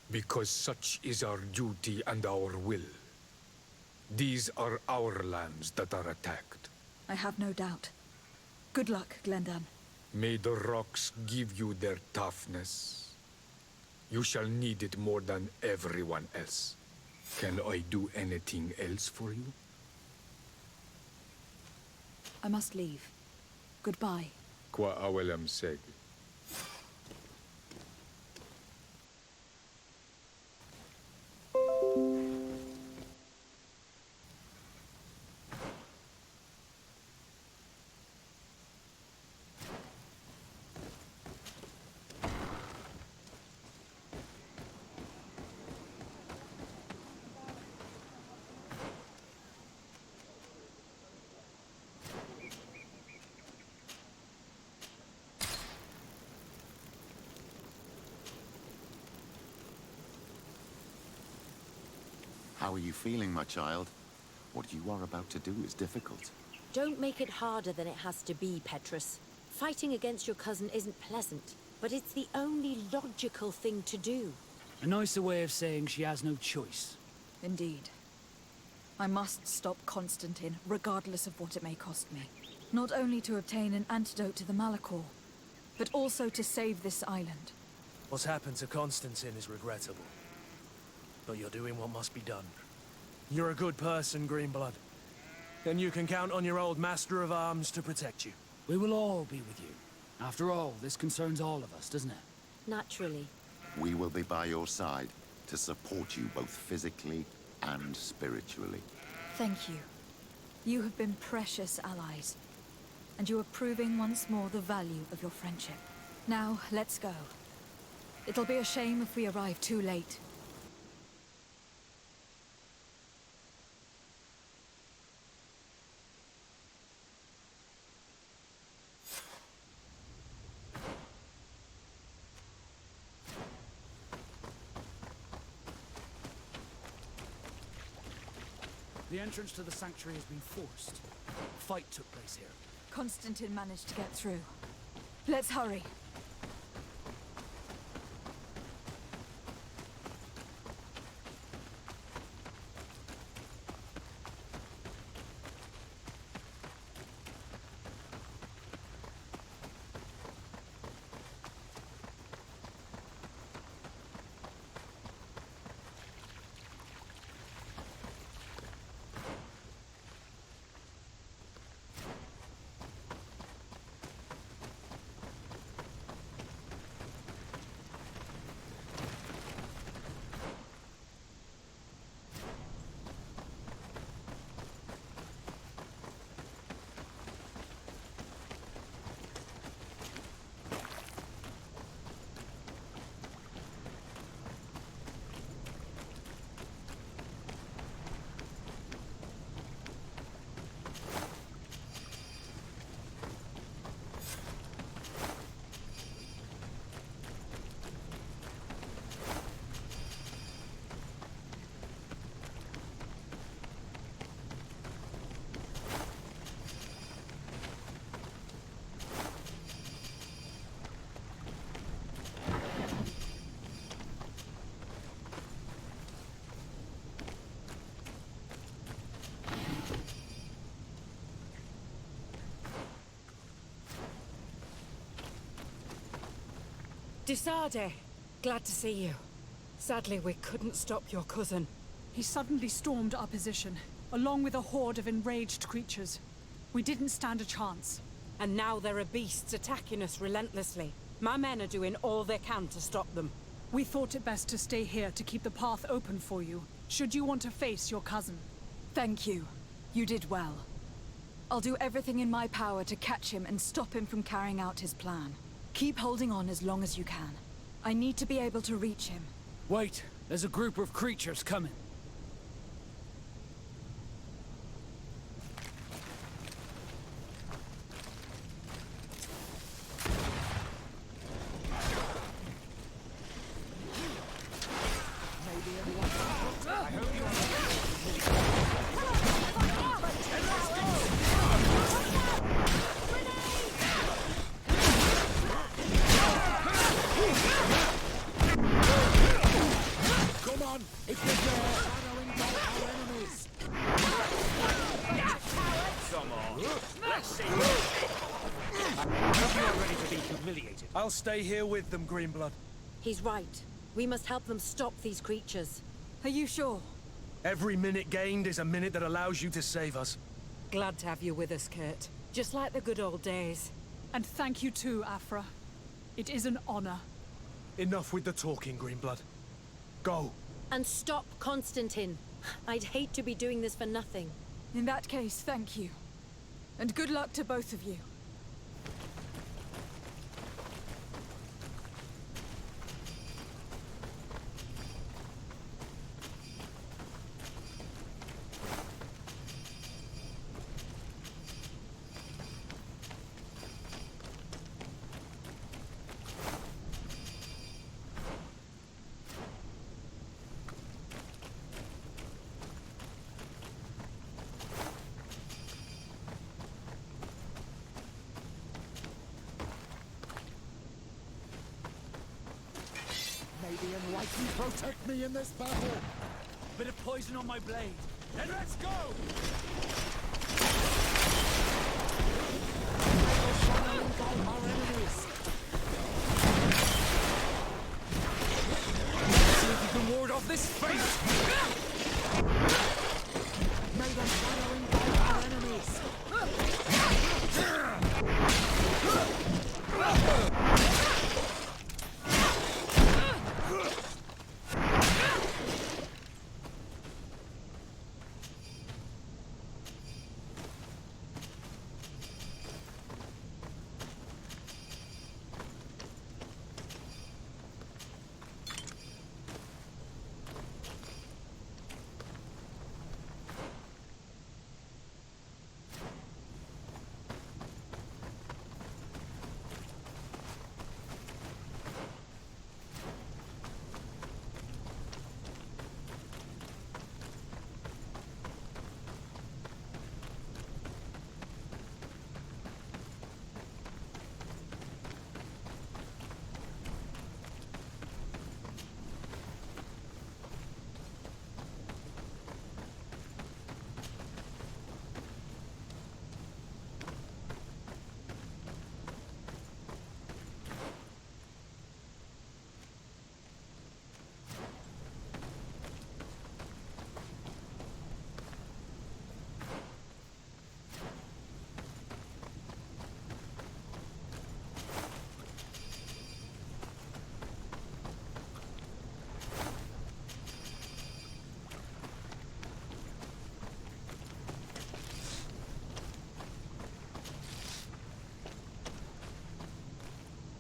Because such is our duty and our will. These are our lands that are attacked. I have no doubt. Good luck, Glendan. May the rocks give you their toughness. You shall need it more than everyone else. Can I do anything else for you? I must leave. Goodbye. Qua awelem seg. How are you feeling, my child? What you are about to do is difficult. Don't make it harder than it has to be, Petrus. Fighting against your cousin isn't pleasant, but it's the only logical thing to do. A nicer way of saying she has no choice. Indeed. I must stop Constantine, regardless of what it may cost me. Not only to obtain an antidote to the Malachor, but also to save this island. What's happened to Constantine is regrettable. But you're doing what must be done. You're a good person, Greenblood. And you can count on your old master of arms to protect you. We will all be with you. After all, this concerns all of us, doesn't it? Naturally. We will be by your side to support you both physically and spiritually. Thank you. You have been precious allies. And you are proving once more the value of your friendship. Now, let's go. It'll be a shame if we arrive too late. The entrance to the sanctuary has been forced. A fight took place here. Constantine managed to get through. Let's hurry. Desade, glad to see you. Sadly, we couldn't stop your cousin. He suddenly stormed our position, along with a horde of enraged creatures. We didn't stand a chance. And now there are beasts attacking us relentlessly. My men are doing all they can to stop them. We thought it best to stay here to keep the path open for you, should you want to face your cousin. Thank you. You did well. I'll do everything in my power to catch him and stop him from carrying out his plan. Keep holding on as long as you can. I need to be able to reach him. Wait, there's a group of creatures coming. Come on, if you're there. I'll stay here with them, Greenblood. He's right. We must help them stop these creatures. Are you sure? Every minute gained is a minute that allows you to save us. Glad to have you with us, Kurt. Just like the good old days. And thank you too, Afra. It is an honor. Enough with the talking, Greenblood. Go. And stop Constantine. I'd hate to be doing this for nothing. In that case, thank you. And good luck to both of you. May the enlightened protect me in this battle. Bit of poison on my blade. Then let's go! Our enemies. See if you can ward off this fate! May the shadow engulf our enemies.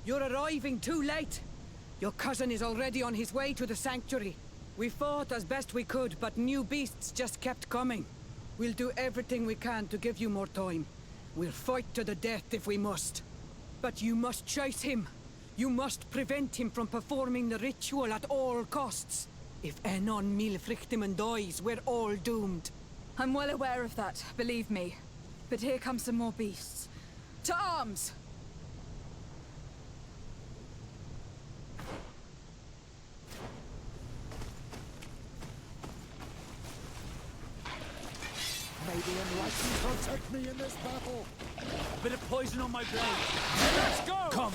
You're arriving too late. Your cousin is already on his way to the sanctuary. We fought as best we could, but new beasts just kept coming. We'll do everything we can to give you more time. We'll fight to the death if we must. But you must chase him. You must prevent him from performing the ritual at all costs. If Enon Milfrichtiman dies, we're all doomed. I'm well aware of that, believe me. But here come some more beasts. To arms! May the enlightened protect me in this battle. Bit of poison on my blade. Let's go! Come,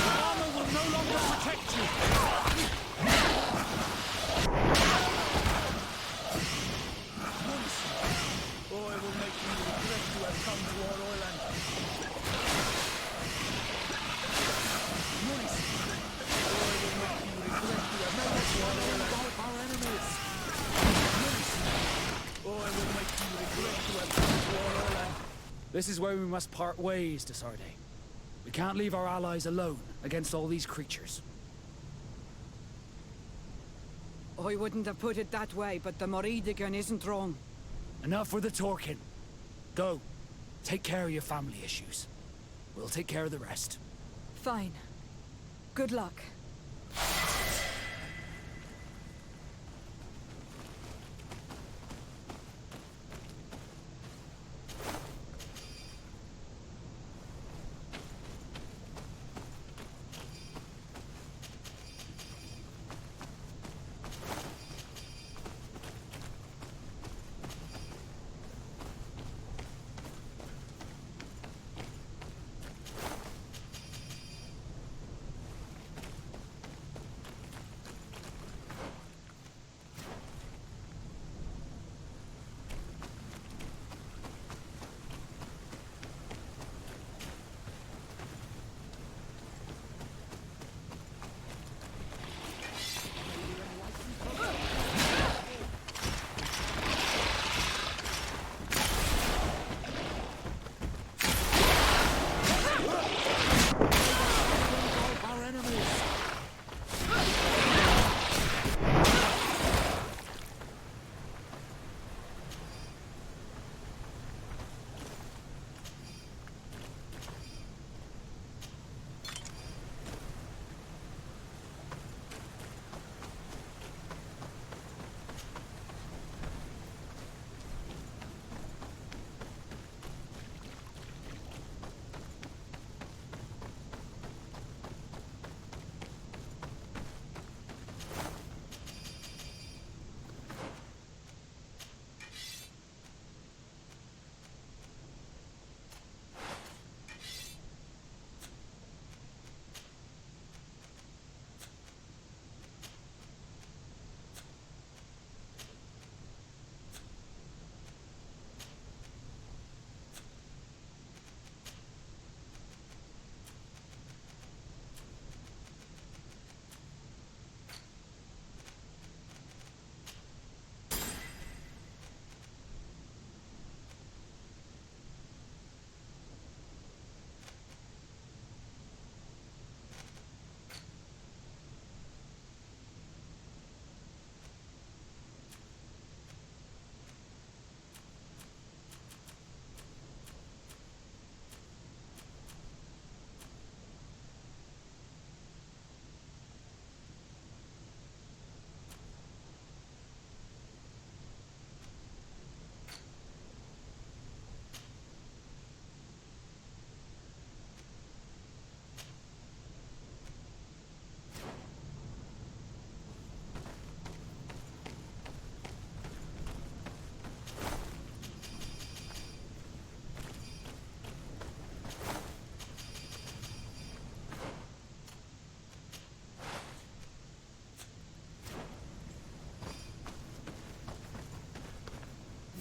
Armor will no longer protect you. Oh, I will make you regret to have come to our island. This is where we must part ways, Desarde. We can't leave our allies alone against all these creatures. I wouldn't have put it that way, but the Moridigan isn't wrong. Enough with the talking. Go. Take care of your family issues. We'll take care of the rest. Fine. Good luck.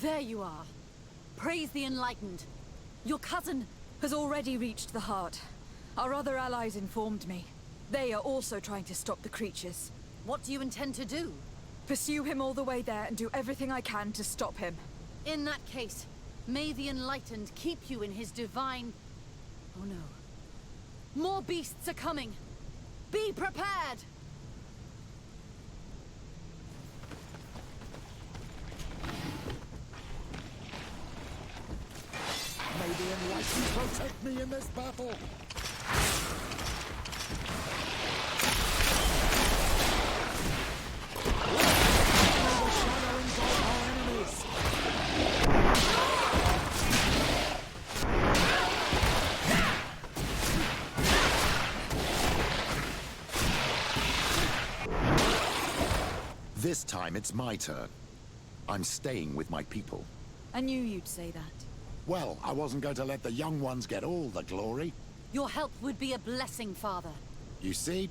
There you are. Praise the Enlightened. Your cousin has already reached the heart. Our other allies informed me. They are also trying to stop the creatures. What do you intend to do? Pursue him all the way there and do everything I can to stop him. In that case, may the Enlightened keep you in his divine... Oh no. More beasts are coming! Be prepared! May the Enlightened protect me in this battle! This time it's my turn. I'm staying with my people. I knew you'd say that. Well, I wasn't going to let the young ones get all the glory. Your help would be a blessing, Father. You see?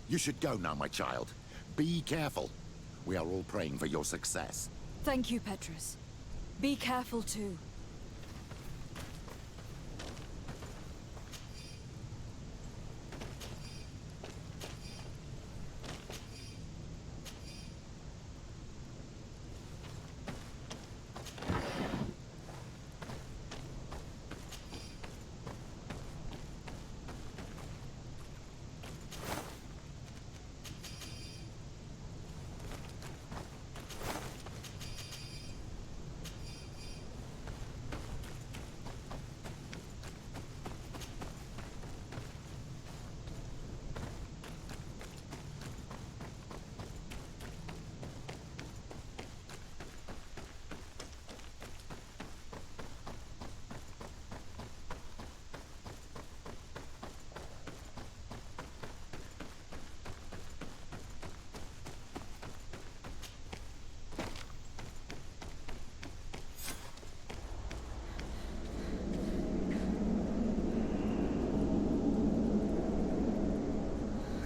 You should go now, my child. Be careful. We are all praying for your success. Thank you, Petrus. Be careful too.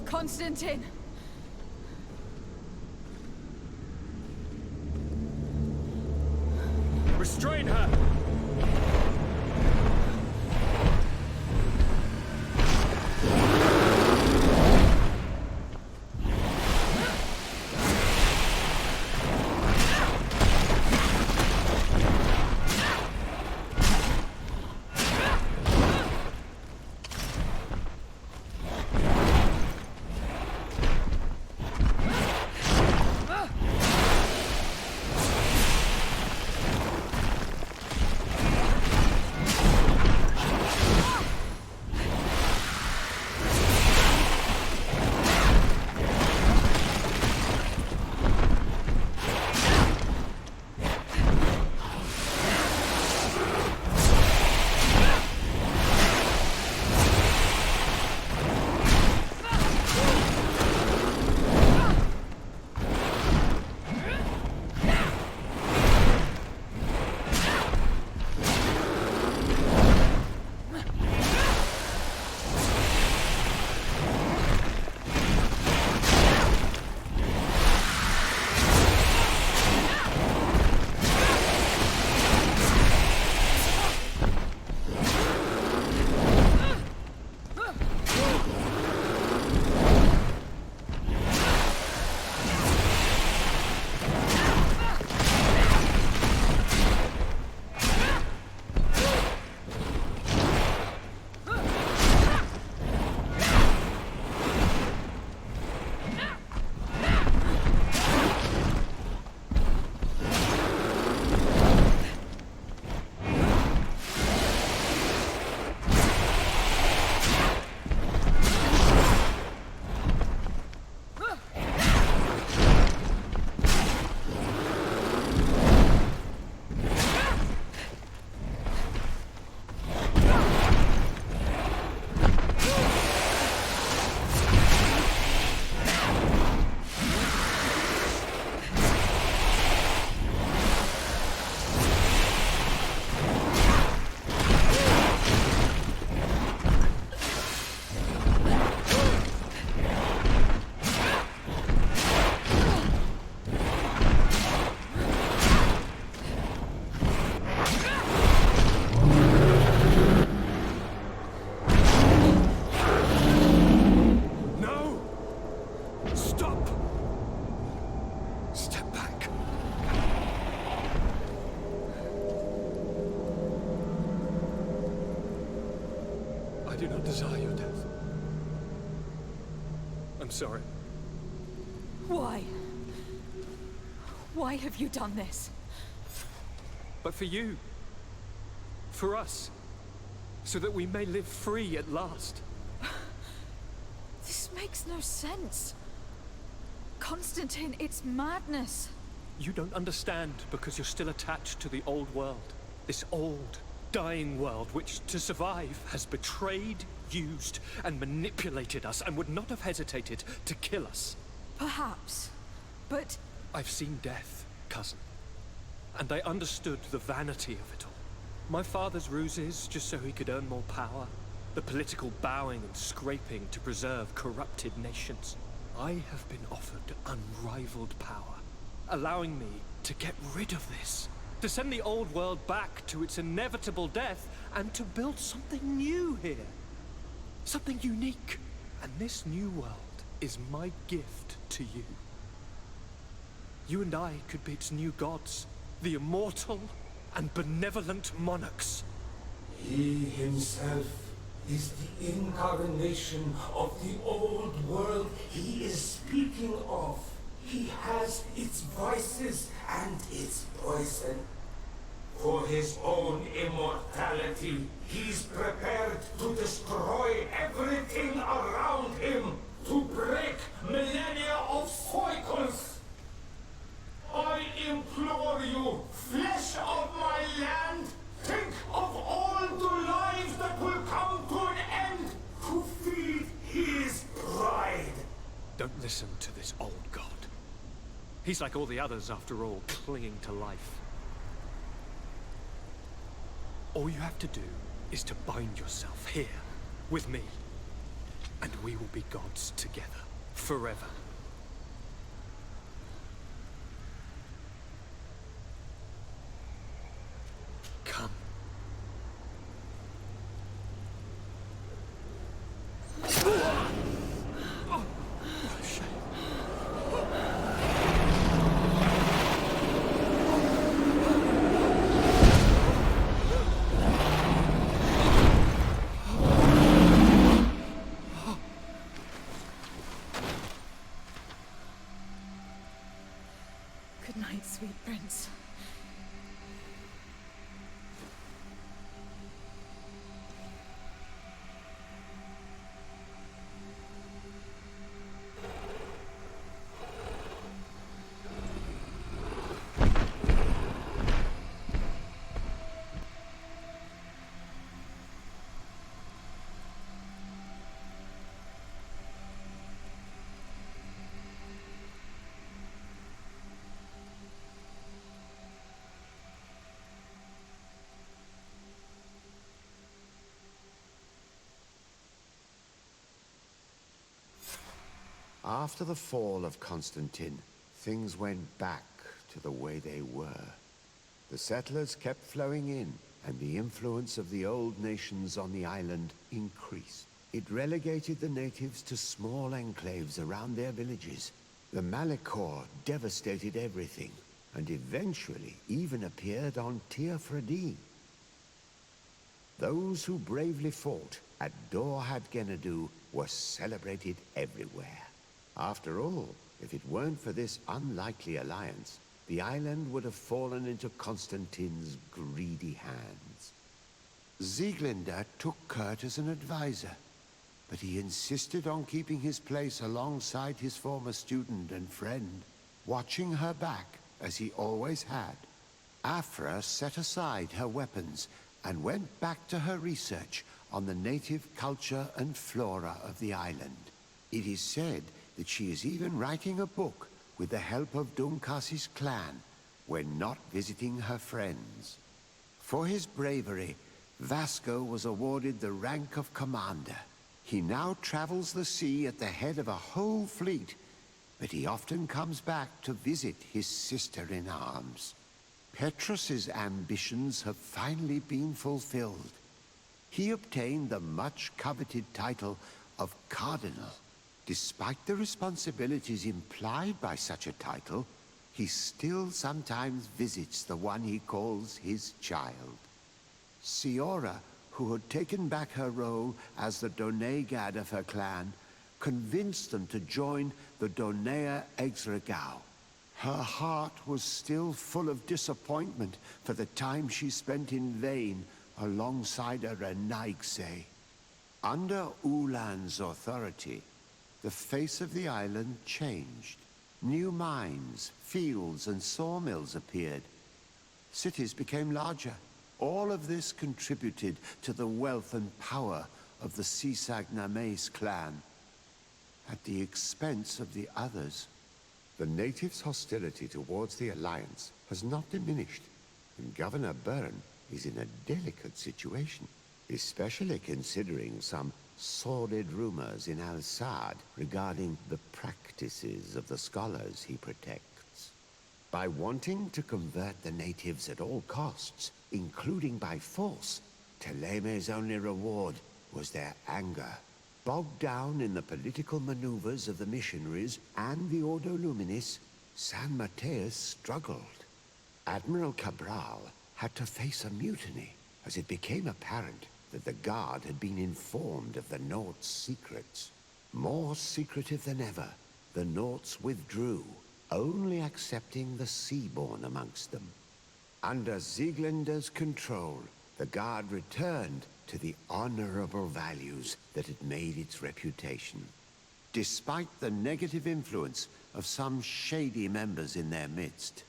Constantine! Restrain her! do not desire your death. I'm sorry. Why? Why have you done this? But for you. For us. So that we may live free at last. This makes no sense. Constantine, it's madness. You don't understand because you're still attached to the old world. This old, dying world which, to survive, has betrayed, used, and manipulated us and would not have hesitated to kill us. Perhaps, but... I've seen death, cousin. And I understood the vanity of it all. My father's ruses just so he could earn more power. The political bowing and scraping to preserve corrupted nations. I have been offered unrivaled power, allowing me to get rid of this. To send the old world back to its inevitable death and to build something new here. Something unique. And this new world is my gift to you. You and I could be its new gods, the immortal and benevolent monarchs. He himself is the incarnation of the old world he is speaking of. He has its vices and its poison. For his own immortality, he's prepared to destroy everything around him, to break millennia of cycles. I implore you, flesh of my land, think of all the lives that will come to an end to feed his pride. Don't listen to this old god. He's like all the others, after all, clinging to life. All you have to do is to bind yourself here, with me. And we will be gods together, forever. Come. Good night, sweet prince. After the fall of Constantine, things went back to the way they were. The settlers kept flowing in, and the influence of the old nations on the island increased. It relegated the natives to small enclaves around their villages. The Malachor devastated everything, and eventually even appeared on Tir Fradee. Those who bravely fought at Dor had Gennadu were celebrated everywhere. After all, if it weren't for this unlikely alliance, the island would have fallen into Constantine's greedy hands. Sieglinde took Kurt as an advisor, but he insisted on keeping his place alongside his former student and friend, watching her back as he always had. Afra set aside her weapons and went back to her research on the native culture and flora of the island. It is said that she is even writing a book with the help of Dunkasi's clan when not visiting her friends. For his bravery, Vasco was awarded the rank of commander. He now travels the sea at the head of a whole fleet, but he often comes back to visit his sister-in-arms. Petrus's ambitions have finally been fulfilled. He obtained the much-coveted title of Cardinal. Despite the responsibilities implied by such a title, he still sometimes visits the one he calls his child. Siora, who had taken back her role as the Donegad of her clan, convinced them to join the Donea Exregao. Her heart was still full of disappointment for the time she spent in vain alongside her Renaigse. Under Ulan's authority, the face of the island changed. New mines, fields, and sawmills appeared. Cities became larger. All of this contributed to the wealth and power of the Sisagnames clan, at the expense of the others. The natives' hostility towards the Alliance has not diminished, and Governor Byrne is in a delicate situation, especially considering some sordid rumors in Al-Saad regarding the practices of the scholars he protects. By wanting to convert the natives at all costs, including by force, Teleme's only reward was their anger. Bogged down in the political maneuvers of the missionaries and the Ordo Luminis, San Mateus struggled. Admiral Cabral had to face a mutiny as it became apparent that the Guard had been informed of the Nort's secrets. More secretive than ever, the Norts withdrew, only accepting the Seaborn amongst them. Under Sieglinder's control, the Guard returned to the honorable values that had made its reputation, despite the negative influence of some shady members in their midst.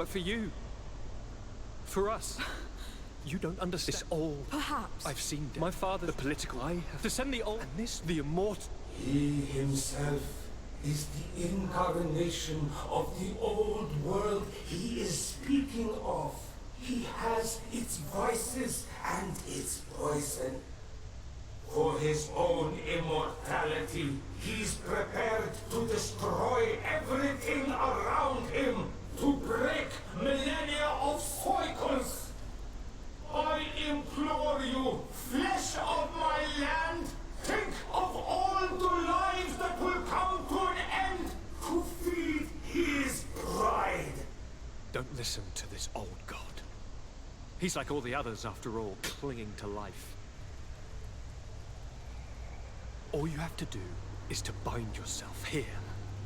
For you. For us. You don't understand. This all. Perhaps. I've seen it. My father, the political. I have to send the old. And this, the immortal. He himself is the incarnation of the old world he is speaking of. He has its vices and its poison. For his own immortality, he's prepared to destroy everything around him, to break millennia of cycles. I implore you, flesh of my land, think of all the lives that will come to an end to feed his pride. Don't listen to this old god. He's like all the others, after all, clinging to life. All you have to do is to bind yourself here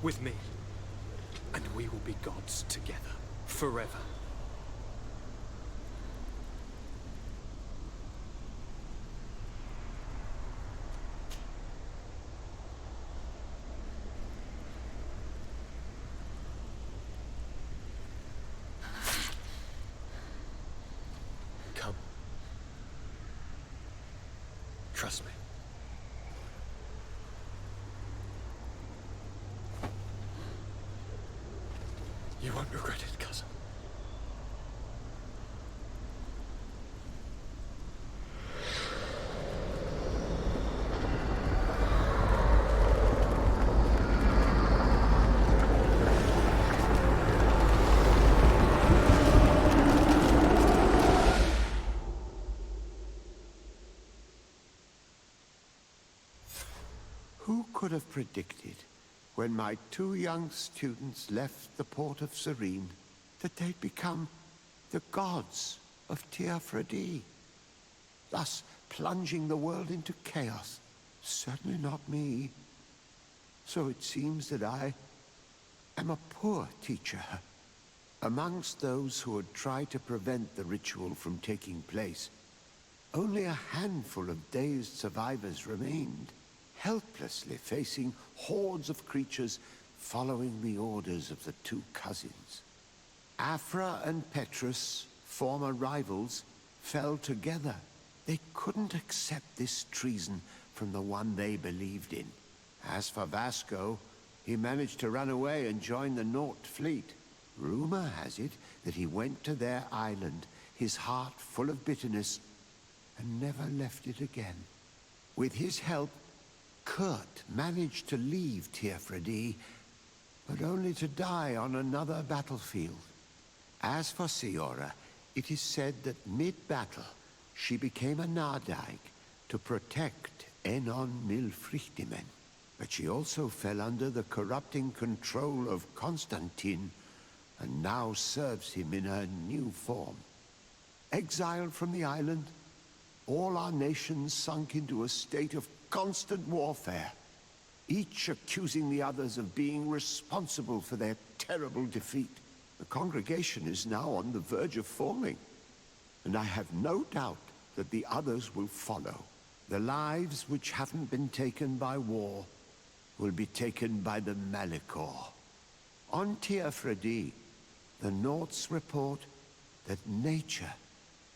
with me, and we will be gods together forever. Come. Trust me. You won't regret it, cousin. Who could have predicted, when my two young students left the port of Serene, that they'd become the gods of Teofredi, thus plunging the world into chaos? Certainly not me. So it seems that I am a poor teacher. Amongst those who had tried to prevent the ritual from taking place, only a handful of dazed survivors remained, helplessly facing hordes of creatures following the orders of the two cousins. Afra and Petrus, former rivals, fell together. They couldn't accept this treason from the one they believed in. As for Vasco, he managed to run away and join the Naut fleet. Rumor has it that he went to their island, his heart full of bitterness, and never left it again. With his help, Kurt managed to leave Teofredi, but only to die on another battlefield. As for Siora, it is said that mid-battle, she became a Nardaig to protect Enon Milfrichtimen. But she also fell under the corrupting control of Constantine, and now serves him in her new form. Exiled from the island, all our nations sunk into a state of constant warfare, each accusing the others of being responsible for their terrible defeat. The congregation is now on the verge of falling, and I have no doubt that the others will follow. The lives which haven't been taken by war will be taken by the Malicor. On Teofredi, the Nauts report that nature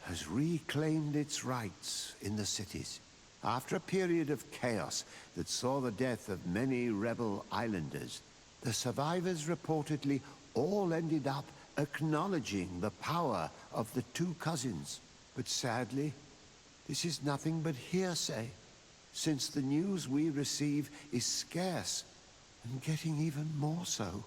has reclaimed its rights in the cities. After a period of chaos that saw the death of many rebel islanders, the survivors reportedly all ended up acknowledging the power of the two cousins. But sadly, this is nothing but hearsay, since the news we receive is scarce and getting even more so.